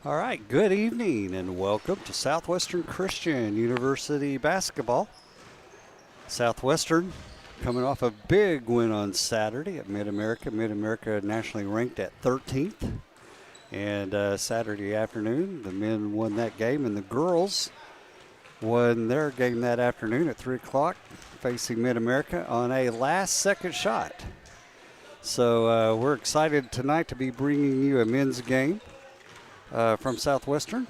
All right, good evening and welcome to Southwestern Christian University basketball. Southwestern coming off a big win on Saturday at Mid-America. Mid-America nationally ranked at 13th. And Saturday afternoon, the men won that game, and the girls won their game that afternoon at 3 o'clock, facing Mid-America on a last-second shot. So we're excited tonight to be bringing you a men's game from Southwestern.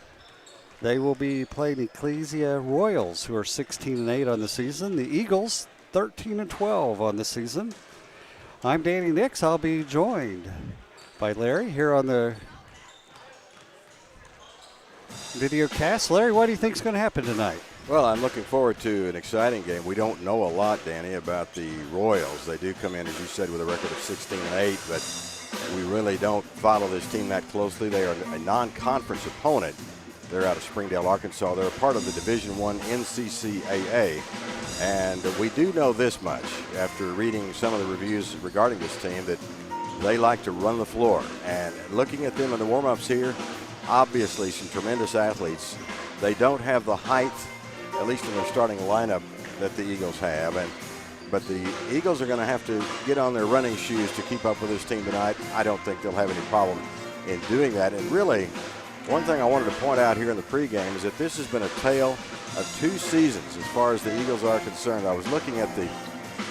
They will be playing Ecclesia Royals, who are 16-8 on the season. The Eagles, 13-12 on the season. I'm Danny Nix. I'll be joined by Larry here on the video cast. Larry, what do you think is going to happen tonight? Well, I'm looking forward to an exciting game. We don't know a lot, Danny, about the Royals. They do come in, as you said, with a record of 16-8, but we really don't follow this team that closely. They are a non-conference opponent. They're out of Springdale, Arkansas. They're a part of the Division I NCCAA. And we do know this much after reading some of the reviews regarding this team, that they like to run the floor. And looking at them in the warm-ups here, obviously some tremendous athletes. They don't have the height, at least in their starting lineup, that the Eagles have. But the Eagles are going to have to get on their running shoes to keep up with this team tonight. I don't think they'll have any problem in doing that. And really, one thing I wanted to point out here in the pregame is that this has been a tale of two seasons as far as the Eagles are concerned. I was looking at the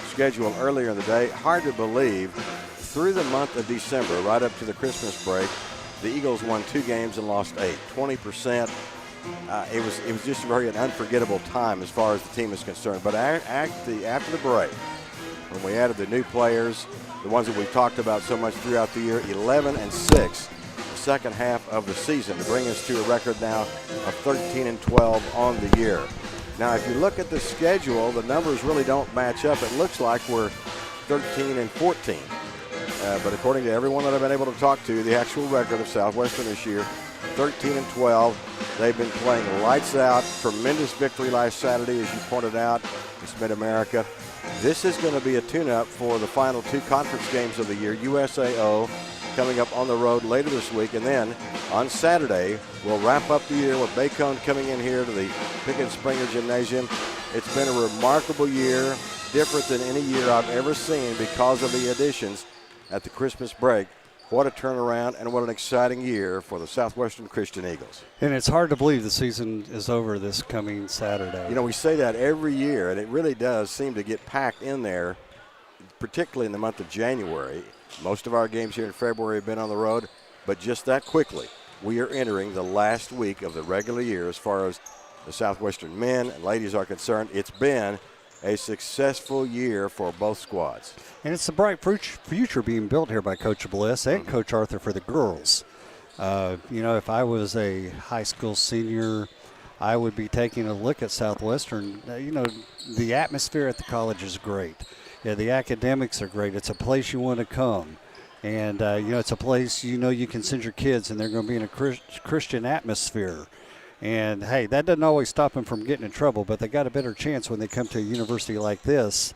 schedule earlier in the day. Hard to believe, through the month of December, right up to the Christmas break, the Eagles won 2 games and lost 8, 20%. It was just an unforgettable time as far as the team is concerned. But after the break, when we added the new players, the ones that we've talked about so much throughout the year, 11-6 the second half of the season to bring us to a record now of 13-12 on the year. Now, if you look at the schedule, the numbers really don't match up. It looks like we're 13-14. But according to everyone that I've been able to talk to, the actual record of Southwestern this year, 13-12. They've been playing lights out. Tremendous victory last Saturday, as you pointed out. It's Mid-America. This is going to be a tune-up for the final 2 conference games of the year. USAO coming up on the road later this week. And then on Saturday, we'll wrap up the year with Bacone coming in here to the Pickens Springer Gymnasium. It's been a remarkable year, different than any year I've ever seen because of the additions at the Christmas break. What a turnaround and what an exciting year for the Southwestern Christian Eagles. And it's hard to believe the season is over this coming Saturday. You know, we say that every year, and it really does seem to get packed in there, particularly in the month of January. Most of our games here in February have been on the road, but just that quickly, we are entering the last week of the regular year as far as the Southwestern men and ladies are concerned. It's been a successful year for both squads. And it's a bright future being built here by Coach Bliss and Coach Arthur for the girls. If I was a high school senior, I would be taking a look at Southwestern. The atmosphere at the college is great. Yeah, the academics are great. It's a place you want to come. And, it's a place you can send your kids, and they're going to be in a Christian atmosphere. And, hey, that doesn't always stop them from getting in trouble, but they got a better chance when they come to a university like this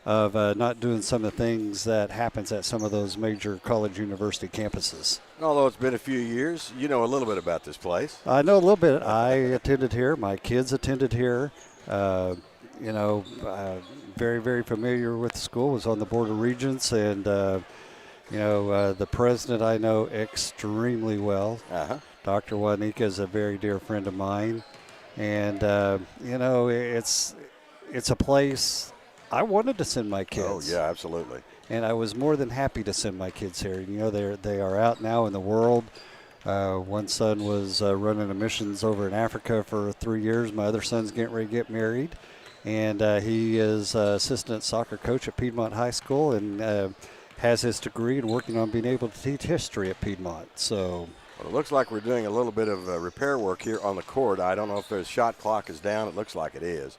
of not doing some of the things that happens at some of those major college university campuses. Although it's been a few years, you know a little bit about this place. I know a little bit. I attended here. My kids attended here. Very, very familiar with the school. Was on the Board of Regents, and, the president I know extremely well. Uh-huh. Dr. Wanika is a very dear friend of mine. And, it's a place I wanted to send my kids. Oh, yeah, absolutely. And I was more than happy to send my kids here. They are out now in the world. One son was running a missions over in Africa for 3 years. My other son's getting ready to get married. And he is assistant soccer coach at Piedmont High School and has his degree and working on being able to teach history at Piedmont. So Well, it looks like we're doing a little bit of repair work here on the court. I don't know if the shot clock is down. It looks like it is,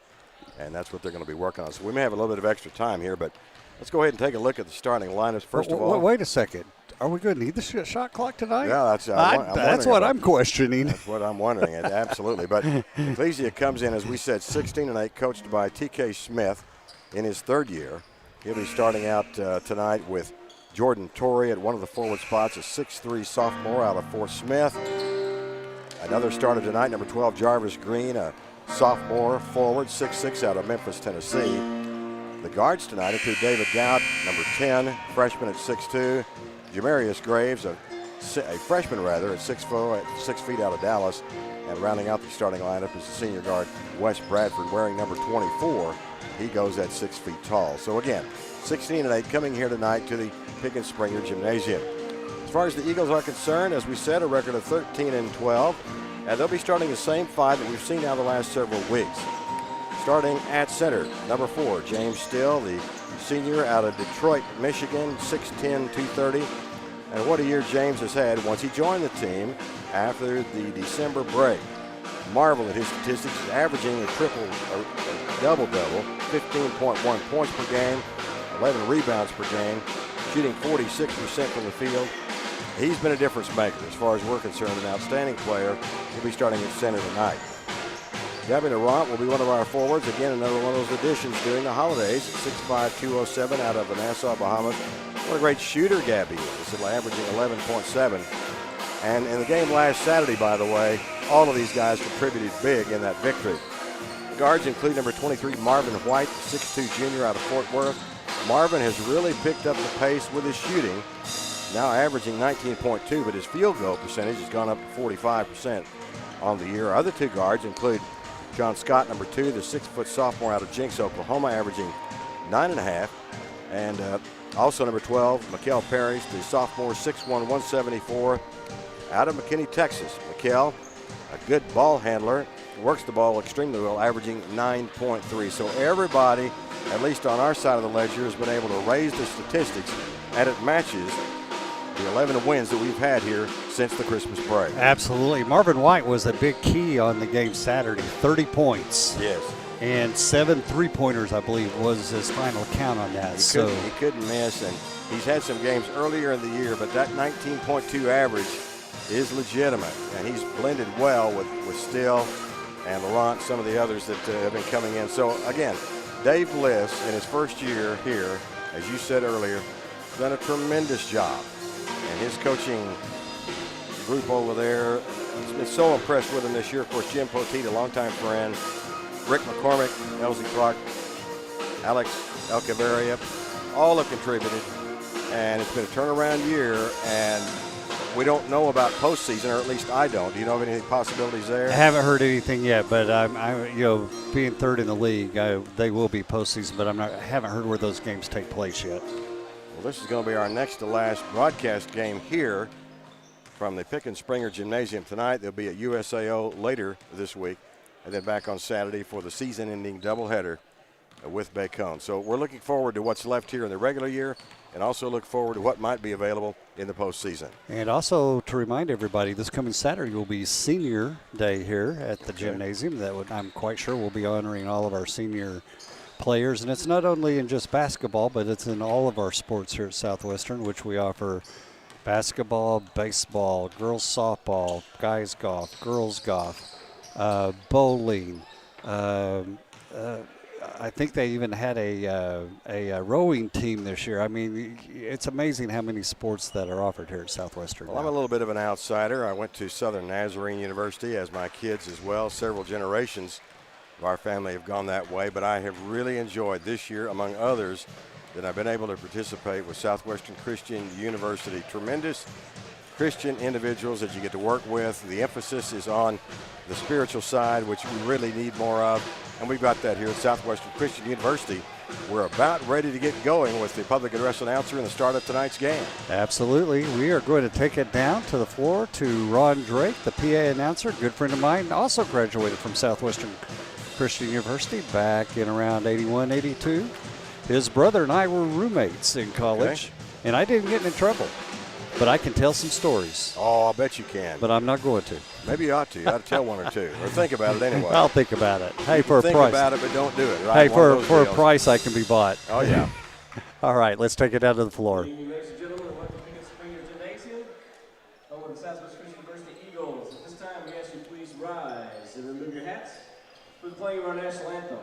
and that's what they're going to be working on. So we may have a little bit of extra time here, but let's go ahead and take a look at the starting lineups. First of all, wait a second. Are we going to need the shot clock tonight? Yeah, that's what I'm questioning. That's what I'm wondering. Absolutely. But Ecclesia comes in, as we said, 16-8, coached by T.K. Smith in his third year. He'll be starting out tonight with Jordan Torrey at one of the forward spots, a 6'3 sophomore out of Fort Smith. Another starter tonight, number 12, Jarvis Green, a sophomore forward, 6'6", out of Memphis, Tennessee. The guards tonight include David Gout, number 10, freshman at 6'2", Jamarius Graves, a freshman at 6 feet out of Dallas, and rounding out the starting lineup is the senior guard Wes Bradford, wearing number 24. He goes at 6 feet tall. So again, 16-8 coming here tonight to the Pickens Springer Gymnasium. As far as the Eagles are concerned, as we said, a record of 13-12, and they'll be starting the same five that we've seen now the last several weeks. Starting at center, number 4, James Still, the senior out of Detroit, Michigan, 6'10", 230. And what a year James has had once he joined the team after the December break. Marvel at his statistics, is averaging a double-double, 15.1 points per game, 11 rebounds per game, shooting 46% from the field. He's been a difference maker as far as we're concerned, an outstanding player. He'll be starting at center tonight. Gabby Laurent will be one of our forwards. Again, another one of those additions during the holidays. 6'5", 207 out of Nassau, Bahamas. What a great shooter Gabby is, averaging 11.7. And in the game last Saturday, by the way, all of these guys contributed big in that victory. Guards include number 23, Marvin White, 6'2" junior out of Fort Worth. Marvin has really picked up the pace with his shooting, now averaging 19.2, but his field goal percentage has gone up to 45% on the year. Other two guards include John Scott, number 2, the 6-foot sophomore out of Jinx, Oklahoma, averaging 9.5. And also number 12, Mikkel Parrish, the sophomore, 6'1", 174, out of McKinney, Texas. Mikkel, a good ball handler, works the ball extremely well, averaging 9.3. So everybody, at least on our side of the ledger, has been able to raise the statistics, and it matches the 11 wins that we've had here since the Christmas break. Absolutely. Marvin White was a big key on the game Saturday, 30 points. Yes. And 7 3-pointers, I believe, was his final count on that. He couldn't miss, and he's had some games earlier in the year, but that 19.2 average is legitimate, and he's blended well with Still and Laurent, some of the others that have been coming in. So, again, Dave Bliss, in his first year here, as you said earlier, done a tremendous job. And his coaching group over there has been so impressed with him this year. Of course, Jim Poteet, a longtime friend, Rick McCormick, Elsie Clark, Alex Elcaveria, all have contributed. And it's been a turnaround year, and we don't know about postseason, or at least I don't. Do you know of any possibilities there? I haven't heard anything yet, but being third in the league, they will be postseason, but I haven't heard where those games take place yet. Well, this is going to be our next to last broadcast game here from the Pickens Springer Gymnasium tonight. They'll be at USAO later this week, and then back on Saturday for the season-ending doubleheader with Bacone. So we're looking forward to what's left here in the regular year, and also look forward to what might be available in the postseason. And also to remind everybody, this coming Saturday will be Senior Day here at the gymnasium. I'm quite sure we'll be honoring all of our senior players, and it's not only in just basketball, but it's in all of our sports here at Southwestern, which we offer basketball, baseball, girls softball, guys golf, girls golf, bowling. I think they even had a rowing team this year. I mean, it's amazing how many sports that are offered here at Southwestern. Well, I'm a little bit of an outsider. I went to Southern Nazarene University, as my kids as well. Several generations of our family have gone that way, but I have really enjoyed this year, among others, that I've been able to participate with Southwestern Christian University. Tremendous Christian individuals that you get to work with. The emphasis is on the spiritual side, which we really need more of, and we've got that here at Southwestern Christian University. We're about ready to get going with the public address announcer and the start of tonight's game. Absolutely. We are going to take it down to the floor to Ron Drake, the PA announcer, good friend of mine, also graduated from Southwestern Christian University back in around 81, 82. His brother and I were roommates in college, and I didn't get in trouble. But I can tell some stories. Oh, I bet you can. But I'm not going to. Maybe you ought to. You ought to tell one or two. Or think about it anyway. I'll think about it. Hey, for a price. Think about it, but don't do it, right? Hey, for a price, I can be bought. Oh, yeah. All right, let's take it down to the floor. Ladies and gentlemen, welcome to Pickens Springer Gymnasium. Home of the Southwest Christian University Eagles. At this time, we ask you please rise and remove your hats. We're playing our national anthem.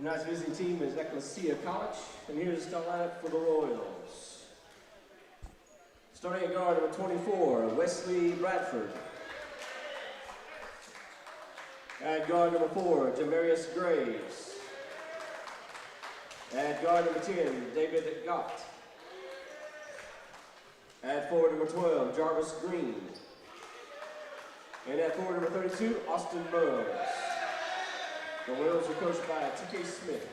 Tonight's visiting team is Ecclesia College, and here's the start lineup for the Royals. Starting at guard, number 24, Wesley Bradford. At guard, number 4, Jamarius Graves. At guard, number 10, David Gott. At forward, number 12, Jarvis Green. And at forward, number 32, Austin Burrows. The Royals are coached by T.K. Smith.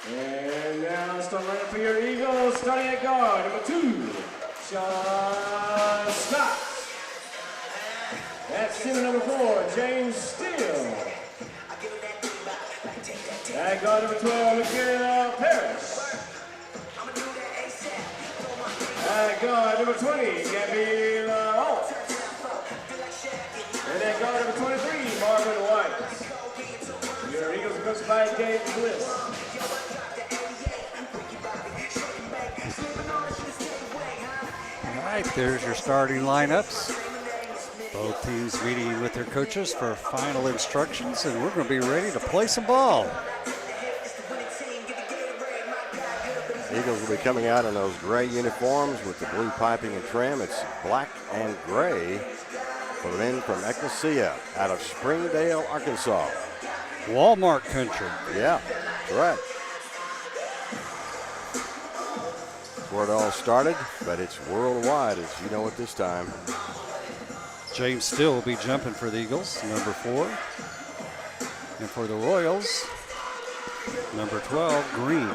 And now start lineup for your Eagles, starting at guard, number 2, Sean Scott. At center, number 4, James Steele. At guard, number 12, Miguel Parrish. At guard, number 20, Gabby Laurent. And at guard, number 23, Marvin White. Your Eagles are coached by Dave Bliss. All right, there's your starting lineups. Both teams meeting with their coaches for final instructions, and we're going to be ready to play some ball. The Eagles will be coming out in those gray uniforms with the blue piping and trim. It's black and gray for the men from Ecclesia out of Springdale, Arkansas. Walmart country. Yeah, correct. Where it all started, but it's worldwide, as you know at this time. James Steele will be jumping for the Eagles, number 4. And for the Royals, number 12, Green.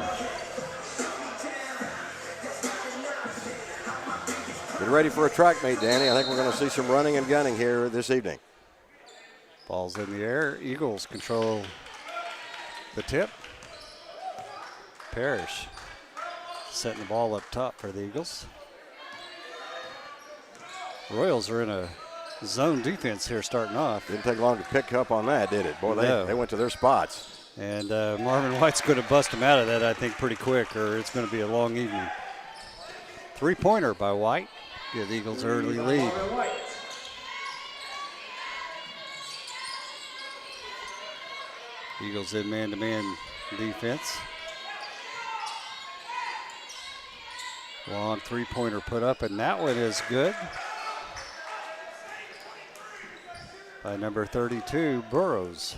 Get ready for a track meet, Danny. I think we're going to see some running and gunning here this evening. Ball's in the air. Eagles control the tip. Parrish setting the ball up top for the Eagles. Royals are in a zone defense here starting off. Didn't take long to pick up on that, did it? Boy, No. they went to their spots. And Marvin White's going to bust him out of that, I think, pretty quick, or it's going to be a long evening. Three-pointer by White. Give the Eagles early lead. Eagles in man-to-man defense. Long three-pointer put up, and that one is good. By number 32, Burrows.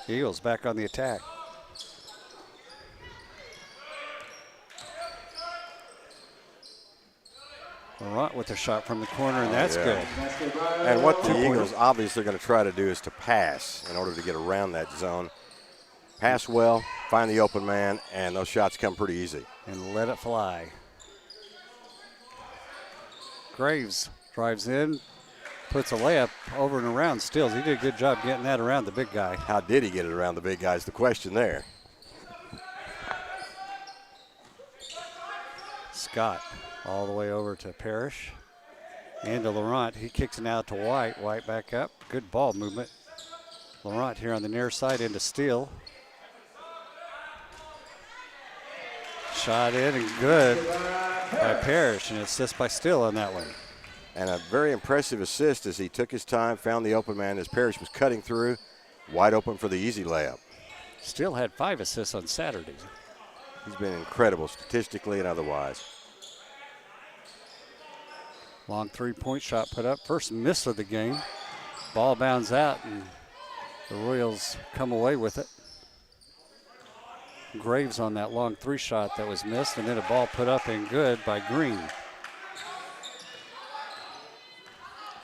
Eagles back on the attack. Laurent with a shot from the corner, and that's good. And what the Eagles obviously are going to try to do is to pass in order to get around that zone. Pass well, find the open man, and those shots come pretty easy. And let it fly. Graves drives in, puts a layup over and around Stills. He did a good job getting that around the big guy. How did he get it around the big guy is the question there. Scott all the way over to Parrish and to Laurent. He kicks it out to White. White back up. Good ball movement. Laurent here on the near side into Steele. Shot in and good by Parrish, and assist by Steele on that one. And a very impressive assist as he took his time, found the open man as Parrish was cutting through. Wide open for the easy layup. Steele had 5 assists on Saturday. He's been incredible statistically and otherwise. Long three-point shot put up. First miss of the game. Ball bounds out, and the Royals come away with it. Graves on that long three shot that was missed, and then a ball put up and good by Green.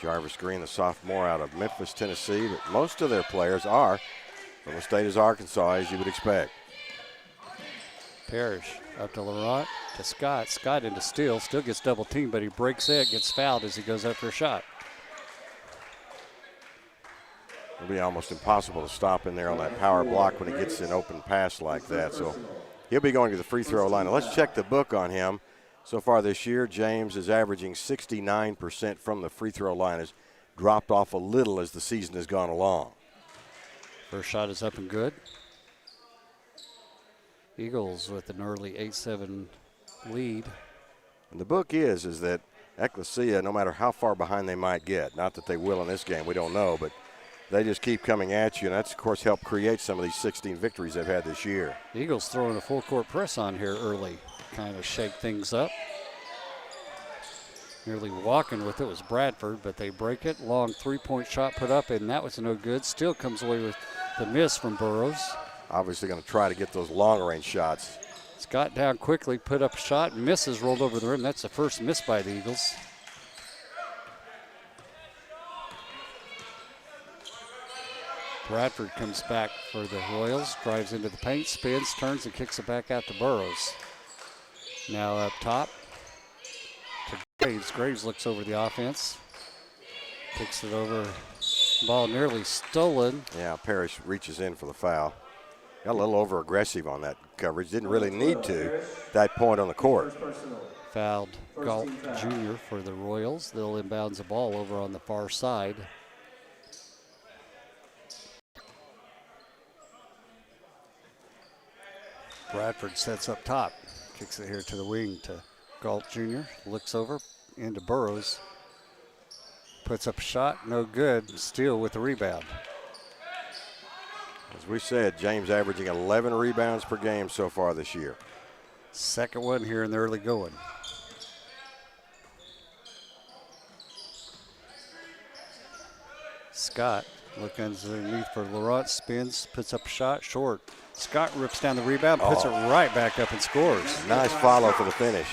Jarvis Green, the sophomore out of Memphis, Tennessee, but most of their players are from the state as Arkansas, as you would expect. Parrish up to Laurent, to Scott. Scott into Steele. Still gets double teamed, but he breaks it, gets fouled as he goes up for a shot. It'll be almost impossible to stop in there on that power block when he gets an open pass like that. So he'll be going to the free throw line. Now let's check the book on him. So far this year, James is averaging 69% from the free throw line. His dropped off a little as the season has gone along. First shot is up and good. Eagles with an early 8-7 lead. And the book is that Ecclesia, no matter how far behind they might get, not that they will in this game, we don't know, but they just keep coming at you, and that's, of course, helped create some of these 16 victories they've had this year. The Eagles throwing a full court press on here early, kind of shake things up. Nearly walking with it was Bradford, but they break it. Long three-point shot put up, and that was no good. Still comes away with the miss from Burrows. Obviously going to try to get those long-range shots. Scott down quickly, put up a shot, misses, rolled over the rim. That's the first miss by the Eagles. Bradford comes back for the Royals, drives into the paint, spins, turns, and kicks it back out to Burrows. Now up top to Graves. Graves looks over the offense, kicks it over. Ball nearly stolen. Yeah, Parrish reaches in for the foul. Got a little over-aggressive on that coverage. Didn't really need to at that point on the court. Fouled Galt Jr. for the Royals. They'll inbounds the ball over on the far side. Bradford sets up top. Kicks it here to the wing to Galt Jr. Looks over into Burrows. Puts up a shot, no good. Steele with the rebound. As we said, James averaging 11 rebounds per game so far this year. Second one here in the early going. Scott looking underneath for Laurent, spins, puts up a shot, short. Scott rips down the rebound, puts it right back up and scores. Nice follow for the finish.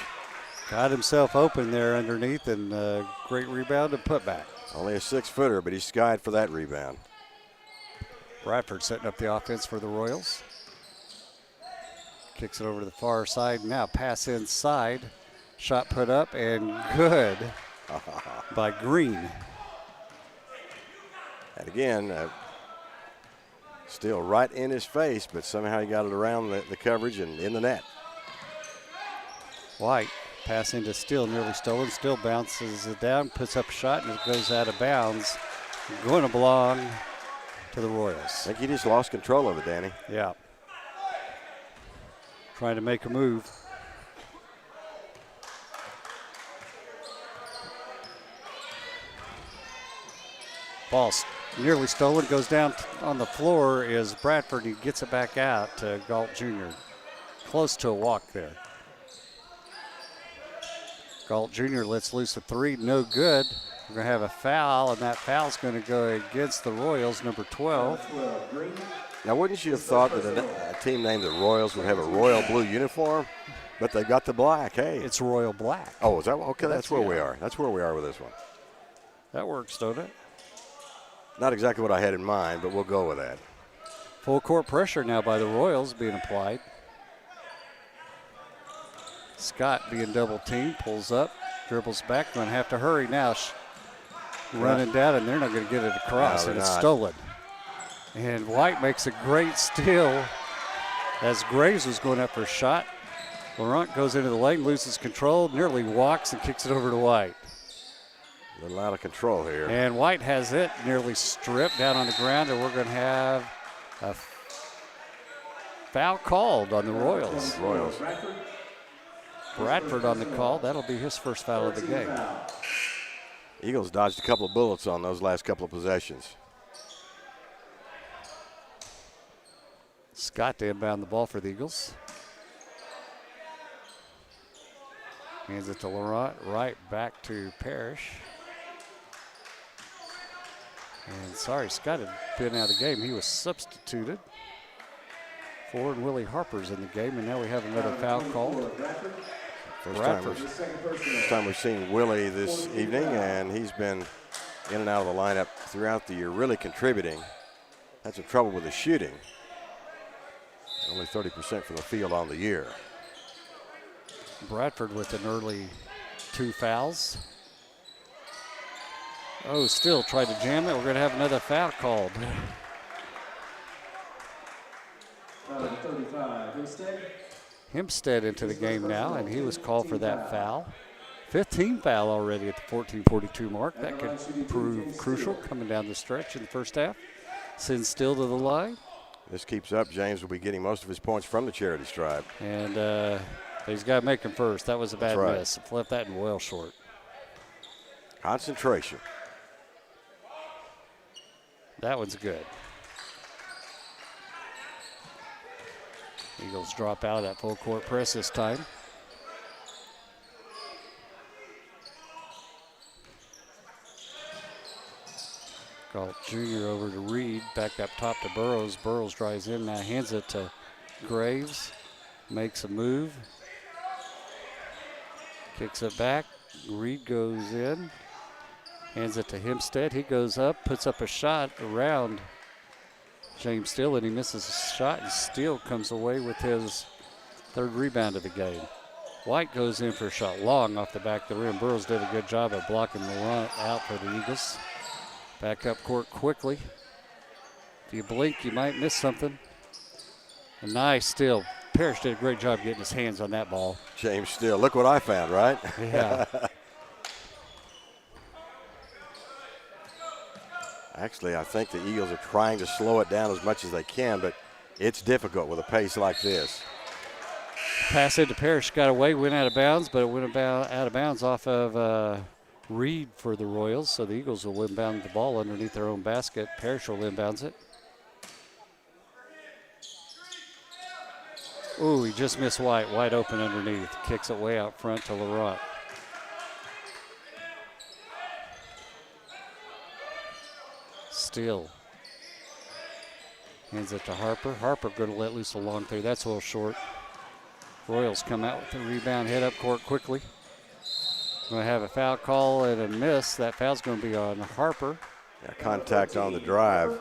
Got himself open there underneath, and great rebound and putback. Only a 6-footer, but he skied for that rebound. Bradford setting up the offense for the Royals. Kicks it over to the far side. Now pass inside. Shot put up and good by Green. And again, still right in his face, but somehow he got it around the coverage and in the net. White pass into Steele, nearly stolen. Steele bounces it down, puts up a shot, and it goes out of bounds. Going to belong to the Royals. I think he just lost control of it, Danny. Yeah. Trying to make a move. Ball nearly stolen, goes down on the floor is Bradford. He gets it back out to Galt Jr. Close to a walk there. Galt Jr. lets loose a three, no good. We're going to have a foul, and that foul's going to go against the Royals, number 12. Now, wouldn't you have thought that a team named the Royals would have a royal blue uniform? But they've got the black, hey. It's royal black. Oh, is that okay? That's where we are. That's where we are with this one. That works, don't it? Not exactly what I had in mind, but we'll go with that. Full court pressure now by the Royals being applied. Scott being double teamed, pulls up, dribbles back, going to have to hurry now. Running down, and they're not going to get it across, and it's stolen. And White makes a great steal as Graves was going up for a shot. Laurent goes into the lane, loses control, nearly walks and kicks it over to White. A little out of control here. And White has it, nearly stripped down on the ground, and we're going to have a foul called on the Royals. Bradford on the call. That'll be his first foul of the game. Eagles dodged a couple of bullets on those last couple of possessions. Scott to inbound the ball for the Eagles. Hands it to Laurent, right back to Parrish. And sorry, Scott had been out of the game. He was substituted. Ford Willie Harper's in the game, and now we have another foul called. First time we've seen Willie this evening, and he's been in and out of the lineup throughout the year, really contributing. Had some trouble with the shooting. Only 30% from the field on the year. Bradford with an early 2 fouls. Oh, still tried to jam it. We're going to have another foul called. 35, Hempstead into the game now, and he was called for that foul. Fifth team foul already at the 14:42 mark. That could prove crucial coming down the stretch in the first half. Sends Still to the line. This keeps up, James will be getting most of his points from the charity stripe. And he's got to make them first. That was a bad miss. Left that one well short. Concentration. That one's good. Eagles drop out of that full court press this time. Galt Jr. over to Reed, back up top to Burrows. Burrows drives in, now hands it to Graves. Makes a move. Kicks it back. Reed goes in. Hands it to Hempstead. He goes up, puts up a shot around James Still, and he misses a shot, and Still comes away with his third rebound of the game. White goes in for a shot long off the back of the rim. Burrows did a good job of blocking the run out for the Eagles. Back up court quickly. If you blink, you might miss something. A nice steal. Parrish did a great job getting his hands on that ball. James Still, look what I found, right? Yeah. Actually, I think the Eagles are trying to slow it down as much as they can, but it's difficult with a pace like this. Pass into Parrish, got away, went out of bounds, but it went out of bounds off of Reed for the Royals, so the Eagles will inbound the ball underneath their own basket. Parrish will inbounds it. Ooh, he just missed White. Wide open underneath. Kicks it way out front to Laurent. Still. Hands it to Harper. Harper going to let loose a long three. That's a little short. Royals come out with the rebound, head up court quickly. Going to have a foul call and a miss. That foul's going to be on Harper. Yeah, contact on the drive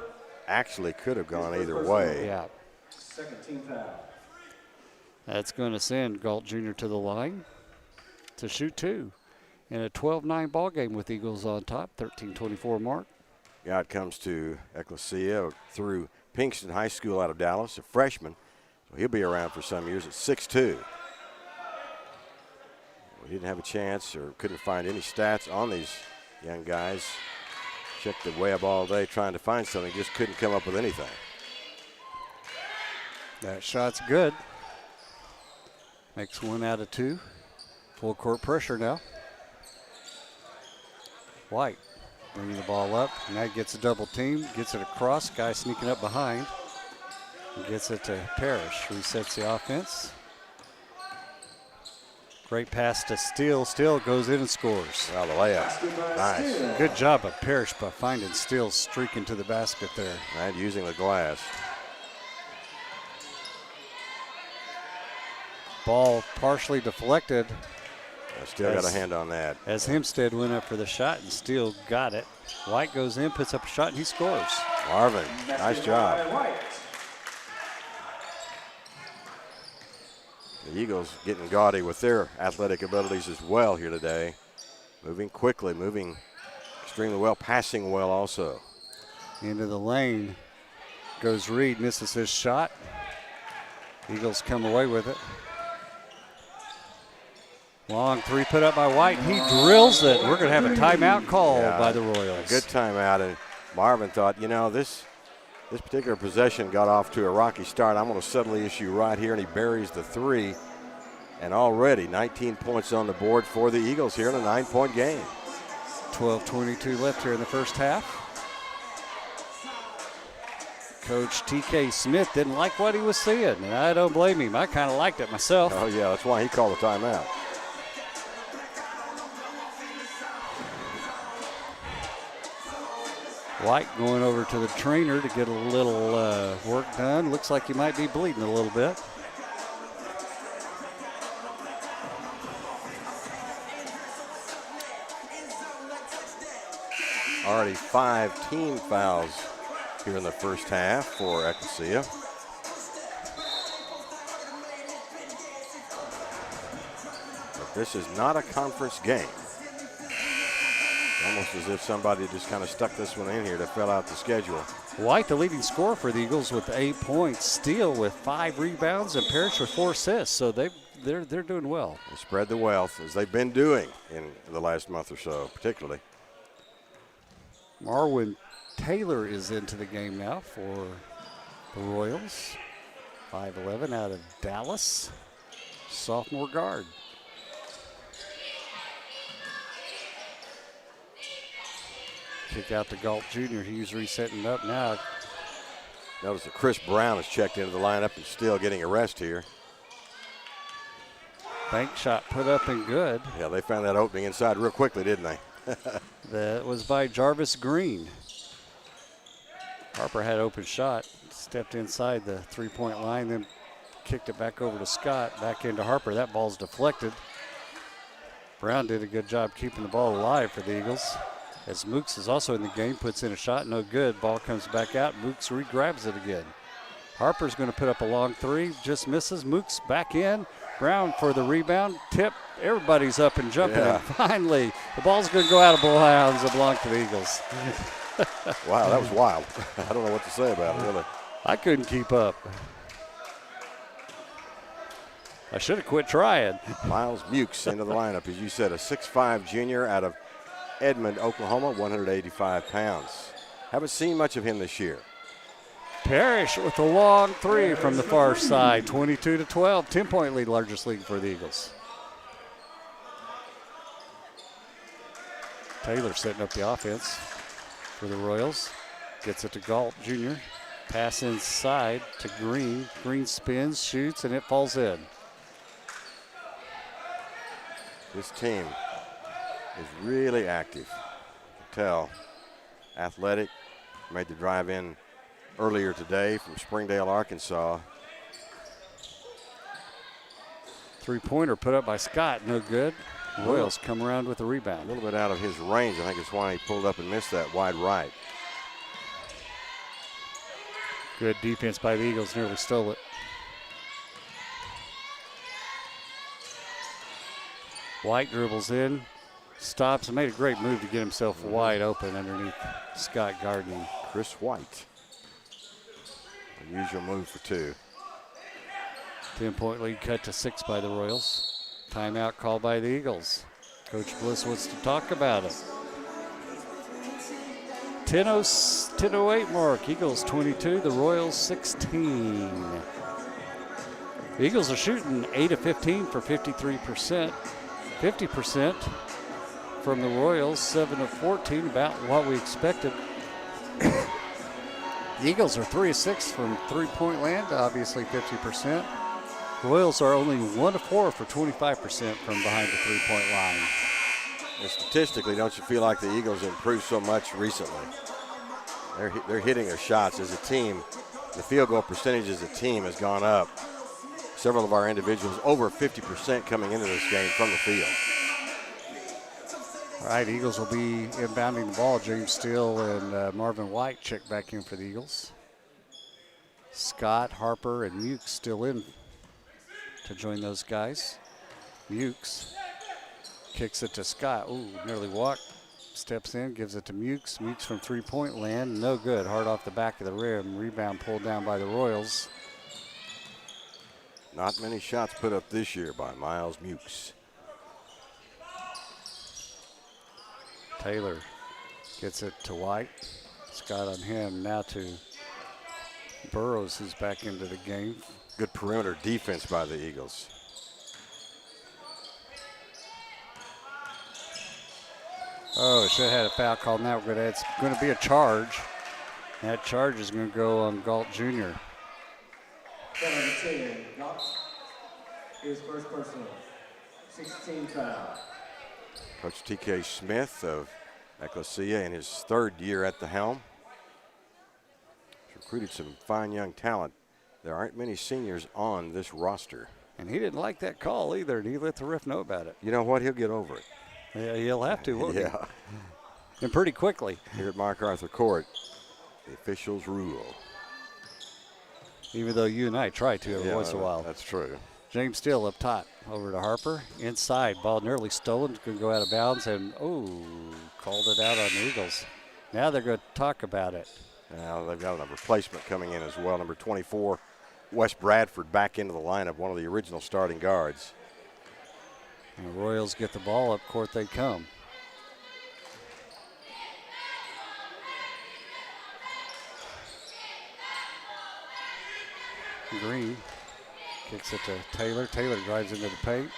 actually could have gone either way. Yeah. Second team foul. That's going to send Galt Jr. to the line to shoot two in a 12-9 ball game with Eagles on top, 13:24 mark. Yeah, it comes to Ecclesia through Pinkston High School out of Dallas, a freshman. So he'll be around for some years at 6'2". We didn't have a chance or couldn't find any stats on these young guys. Checked the web all day trying to find something, just couldn't come up with anything. That shot's good. Makes 1 out of 2. Full court pressure now. White bringing the ball up. Now he gets a double team, gets it across. Guy sneaking up behind. And gets it to Parrish. Resets the offense. Great pass to Steele. Steele goes in and scores. Well, the layup. Nice. Good job of Parrish by finding Steele streaking to the basket there. And using the glass. Ball partially deflected. Still got a hand on that. As Hempstead went up for the shot and Steele got it. White goes in, puts up a shot, and he scores. Marvin, nice job. The Eagles getting gaudy with their athletic abilities as well here today. Moving quickly, moving extremely well, passing well also. Into the lane goes Reed, misses his shot. Eagles come away with it. Long three put up by White. He drills it. We're going to have a timeout called by the Royals. A good timeout, and Marvin thought, you know, this particular possession got off to a rocky start. I'm going to settle the issue right here, and he buries the three. And already 19 points on the board for the Eagles here in a 9-point game. 12:22 left here in the first half. Coach T.K. Smith didn't like what he was seeing, and I don't blame him. I kind of liked it myself. Oh, yeah, that's why he called the timeout. White going over to the trainer to get a little work done. Looks like he might be bleeding a little bit. Already 5 team fouls here in the first half for Ecclesia. But this is not a conference game. Almost as if somebody just kind of stuck this one in here to fill out the schedule. White, the leading scorer for the Eagles with 8 points. Steele with 5 rebounds, and Parrish with 4 assists. So they're doing well. They spread the wealth as they've been doing in the last month or so, particularly. Marwin Taylor is into the game now for the Royals. 5'11" out of Dallas, sophomore guard. Kick out to Galt Jr. He's resetting up now. Notice that Chris Brown has checked into the lineup and still getting a rest here. Bank shot put up and good. Yeah, they found that opening inside real quickly, didn't they? That was by Jarvis Green. Harper had open shot, stepped inside the three-point line, then kicked it back over to Scott, back into Harper. That ball's deflected. Brown did a good job keeping the ball alive for the Eagles. As Mooks is also in the game, puts in a shot, no good. Ball comes back out. Mooks re-grabs it again. Harper's going to put up a long three, just misses. Mooks back in. Brown for the rebound. Tip. Everybody's up and jumping. Yeah. And finally, the ball's going to go out of bounds and belong to the Eagles. Wow, that was wild. I don't know what to say about it, really. I couldn't keep up. I should have quit trying. Miles Mukes into the lineup, as you said, a 6'5" junior out of Edmond, Oklahoma, 185 pounds. Haven't seen much of him this year. Parrish with a long three from the far side, 22-12, 10-point lead, largest lead for the Eagles. Taylor setting up the offense for the Royals. Gets it to Galt Jr. Pass inside to Green. Green spins, shoots, and it falls in. This team is really active. You can tell. Athletic made the drive in earlier today from Springdale, Arkansas. Three-pointer put up by Scott, no good. Royals come around with a A rebound. little bit out of his range. I think it's why he pulled up and missed that wide right. Good defense by the Eagles, nearly stole it. White dribbles in, stops, and made a great move to get himself wide open underneath Scott Gardner. Chris White. Unusual move for two. 10-point lead cut to 6 by the Royals. Timeout called by the Eagles. Coach Bliss wants to talk about it. 10:08 mark. Eagles 22, the Royals 16. The Eagles are shooting 8 of 15 for 53%. 50% from the Royals, 7 of 14, about what we expected. The Eagles are 3 of 6 from three-point land, obviously 50%. Royals are only 1 of 4 for 25% from behind the three-point line. And statistically, don't you feel like the Eagles improved so much recently? They're hitting their shots as a team. The field goal percentage as a team has gone up. Several of our individuals over 50% coming into this game from the field. All right, Eagles will be inbounding the ball. James Steele and Marvin White check back in for the Eagles. Scott, Harper, and Mukes still in to join those guys. Mukes kicks it to Scott. Ooh, nearly walked. Steps in, gives it to Mukes. Mukes from three-point land, no good. Hard off the back of the rim. Rebound pulled down by the Royals. Not many shots put up this year by Miles Mukes. Taylor gets it to White. Scott on him, now to Burrows, who's back into the game. Good perimeter defense by the Eagles. Oh, should have had a foul called now, but it's going to be a charge. That charge is going to go on Galt Jr. Foul number 10, Galt is first personal. 16 foul. Coach T.K. Smith of Ecclesia in his third year at the helm. He's recruited some fine young talent. There aren't many seniors on this roster. And he didn't like that call either, and he let the ref know about it. You know what? He'll get over it. Yeah, he'll have to, won't he? Yeah. And pretty quickly. Here at MacArthur Court, the officials rule. Even though you and I try to every once in a while. That's true. James Steele up top, over to Harper. Inside, ball nearly stolen. It's going to go out of bounds, and called it out on the Eagles. Now they're going to talk about it. Now they've got a replacement coming in as well. Number 24, Wes Bradford, back into the lineup, one of the original starting guards. And the Royals get the ball, up court they come. Green kicks it to Taylor. Taylor drives into the paint.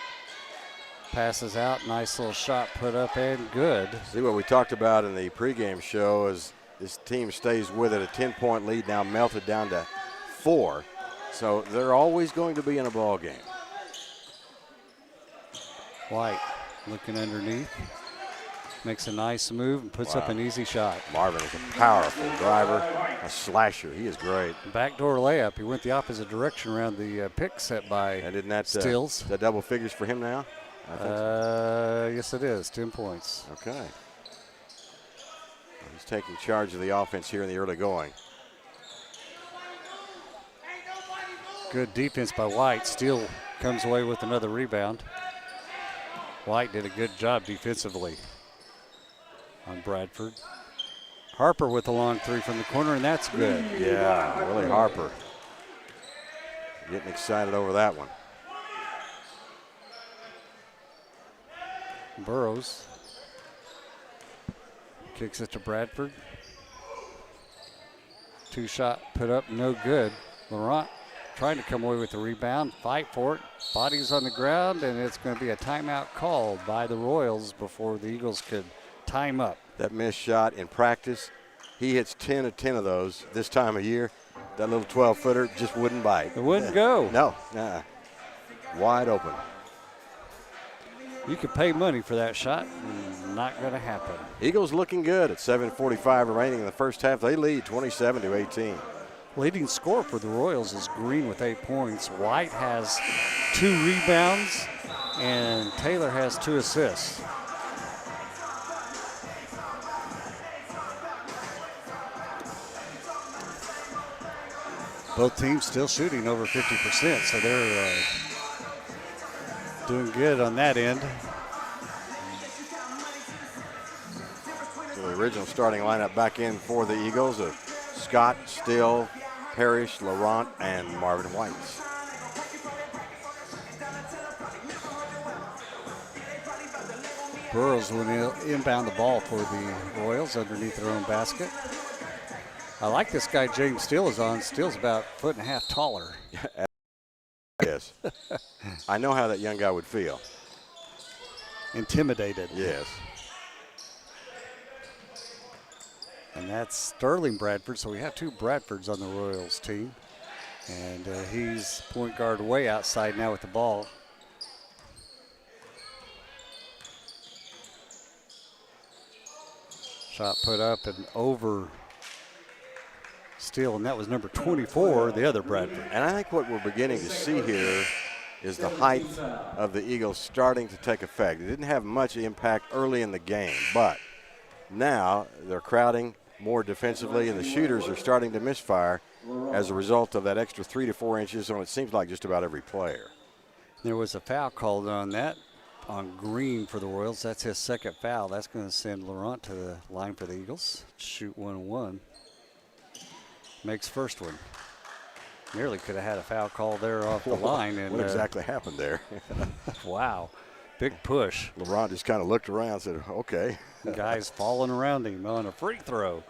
Passes out. Nice little shot put up and good. See what we talked about in the pregame show is this team stays with it. A 10-point lead now melted down to 4. So they're always going to be in a ball game. White looking underneath. Makes a nice move and puts up an easy shot. Marvin is a powerful driver, a slasher. He is great. Backdoor layup. He went the opposite direction around the pick set by And isn't that Stills. That double figures for him now? I think so. Yes, it is. 10 points. Okay. He's taking charge of the offense here in the early going. Good defense by White. Steele comes away with another rebound. White did a good job defensively on Bradford. Harper with a long three from the corner, and that's good. Yeah, really Harper. Getting excited over that one. Burrows kicks it to Bradford. 2-shot put up, no good. Laurent trying to come away with the rebound, fight for it. Body's on the ground, and it's going to be a timeout called by the Royals before the Eagles could time up. That missed shot in practice, he hits 10 of 10 of those this time of year. That little 12-footer just wouldn't bite. It wouldn't go. No, nah. Wide open. You could pay money for that shot. Not going to happen. Eagles looking good at 7:45 remaining in the first half. They lead 27-18. Leading scorer for the Royals is Green with 8 points. White has 2 rebounds, and Taylor has 2 assists. Both teams still shooting over 50%, so they're doing good on that end. So the original starting lineup back in for the Eagles of Scott, Still, Parrish, Laurent, and Marvin White. Burrows will inbound the ball for the Royals underneath their own basket. I like this guy James Steele is on. Steele's about a 1.5 feet taller. Yes. I know how that young guy would feel. Intimidated. Yes. And that's Sterling Bradford. So we have 2 Bradfords on the Royals team. And he's point guard way outside now with the ball. Shot put up and over Steele, and that was number 24, the other Bradford. And I think what we're beginning to see here is the height of the Eagles starting to take effect. It didn't have much impact early in the game, but now they're crowding more defensively, and the shooters are starting to misfire as a result of that extra 3 to 4 inches on it seems like just about every player. There was a foul called on that, on Green for the Royals. That's his second foul. That's going to send Laurent to the line for the Eagles. Shoot 1-1. Makes first one. Nearly could have had a foul call there off the line. And what exactly happened there? Wow. Big push. Laurent just kind of looked around and said, okay. Guys falling around him on a free throw.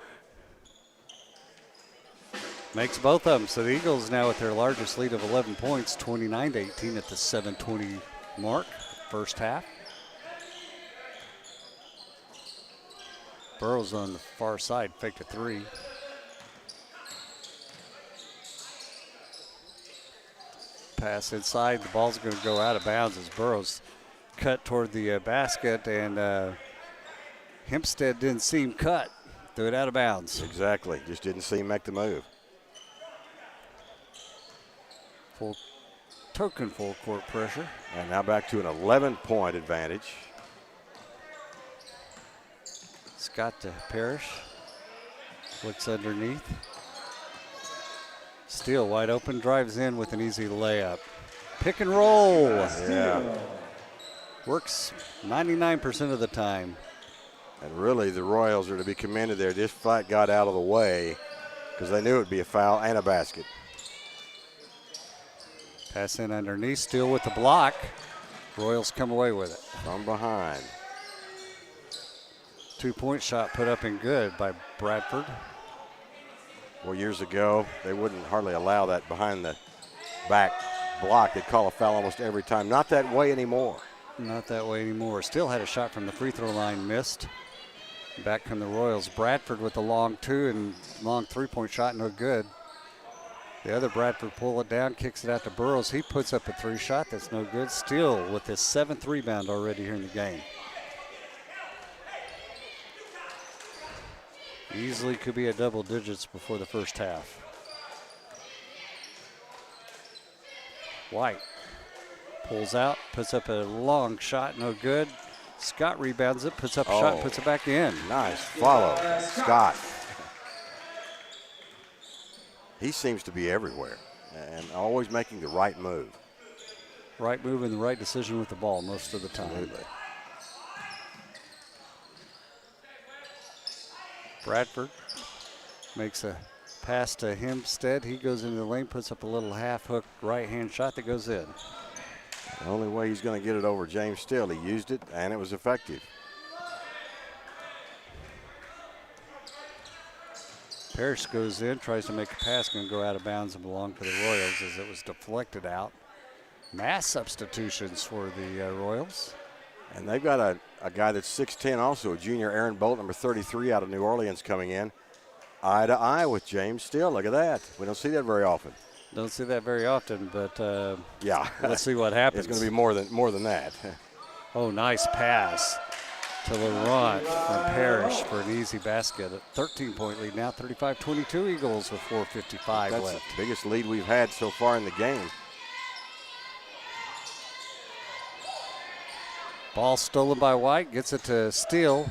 Makes both of them. So the Eagles now with their largest lead of 11 points, 29-18 at the 7:20 mark, first half. Burrows on the far side, faked a 3. Pass inside, the ball's going to go out of bounds as Burrows cut toward the basket, and Hempstead didn't see him cut, threw it out of bounds. Exactly, just didn't see him make the move. Full court pressure. And now back to an 11-point advantage. Scott to Parrish. Looks underneath. Steele wide open, drives in with an easy layup. Pick and roll. Yeah. Works 99% of the time. And really, the Royals are to be commended there. This fight got out of the way because they knew it would be a foul and a basket. Pass in underneath, Steele with the block. Royals come away with it. From behind. 2-point shot put up and good by Bradford. Well, years ago, they wouldn't hardly allow that behind the back block. They'd call a foul almost every time. Not that way anymore. Not that way anymore. Still had a shot from the free throw line, missed. Back come the Royals. Bradford with the long 2 and long 3-point shot, no good. The other Bradford pull it down, kicks it out to Burrows. He puts up a 3 shot, that's no good. Steele with his 7th rebound already here in the game. Easily could be at double digits before the first half. White pulls out, puts up a long shot, no good. Scott rebounds it, puts up a shot, puts it back in. Nice follow, Scott. He seems to be everywhere and always making the right move. Right move and the right decision with the ball most of the time. Absolutely. Bradford makes a pass to Hempstead. He goes into the lane, puts up a little half hook right-hand shot that goes in. The only way he's going to get it over James Steele, he used it, and it was effective. Parrish goes in, tries to make a pass, going to go out of bounds and belong to the Royals as it was deflected out. Mass substitutions for the Royals. And they've got a guy that's 6'10", also a junior, Aaron Bolt, number 33 out of New Orleans, coming in. Eye to eye with James Steele. Look at that. We don't see that very often. Don't see that very often, but yeah, let's see what happens. It's going to be more than that. Oh, nice pass to Laurent from Parrish for an easy basket. A 13-point lead now, 35-22 Eagles with 4:55 That's left. the biggest lead we've had so far in the game. Ball stolen by White, gets it to Steele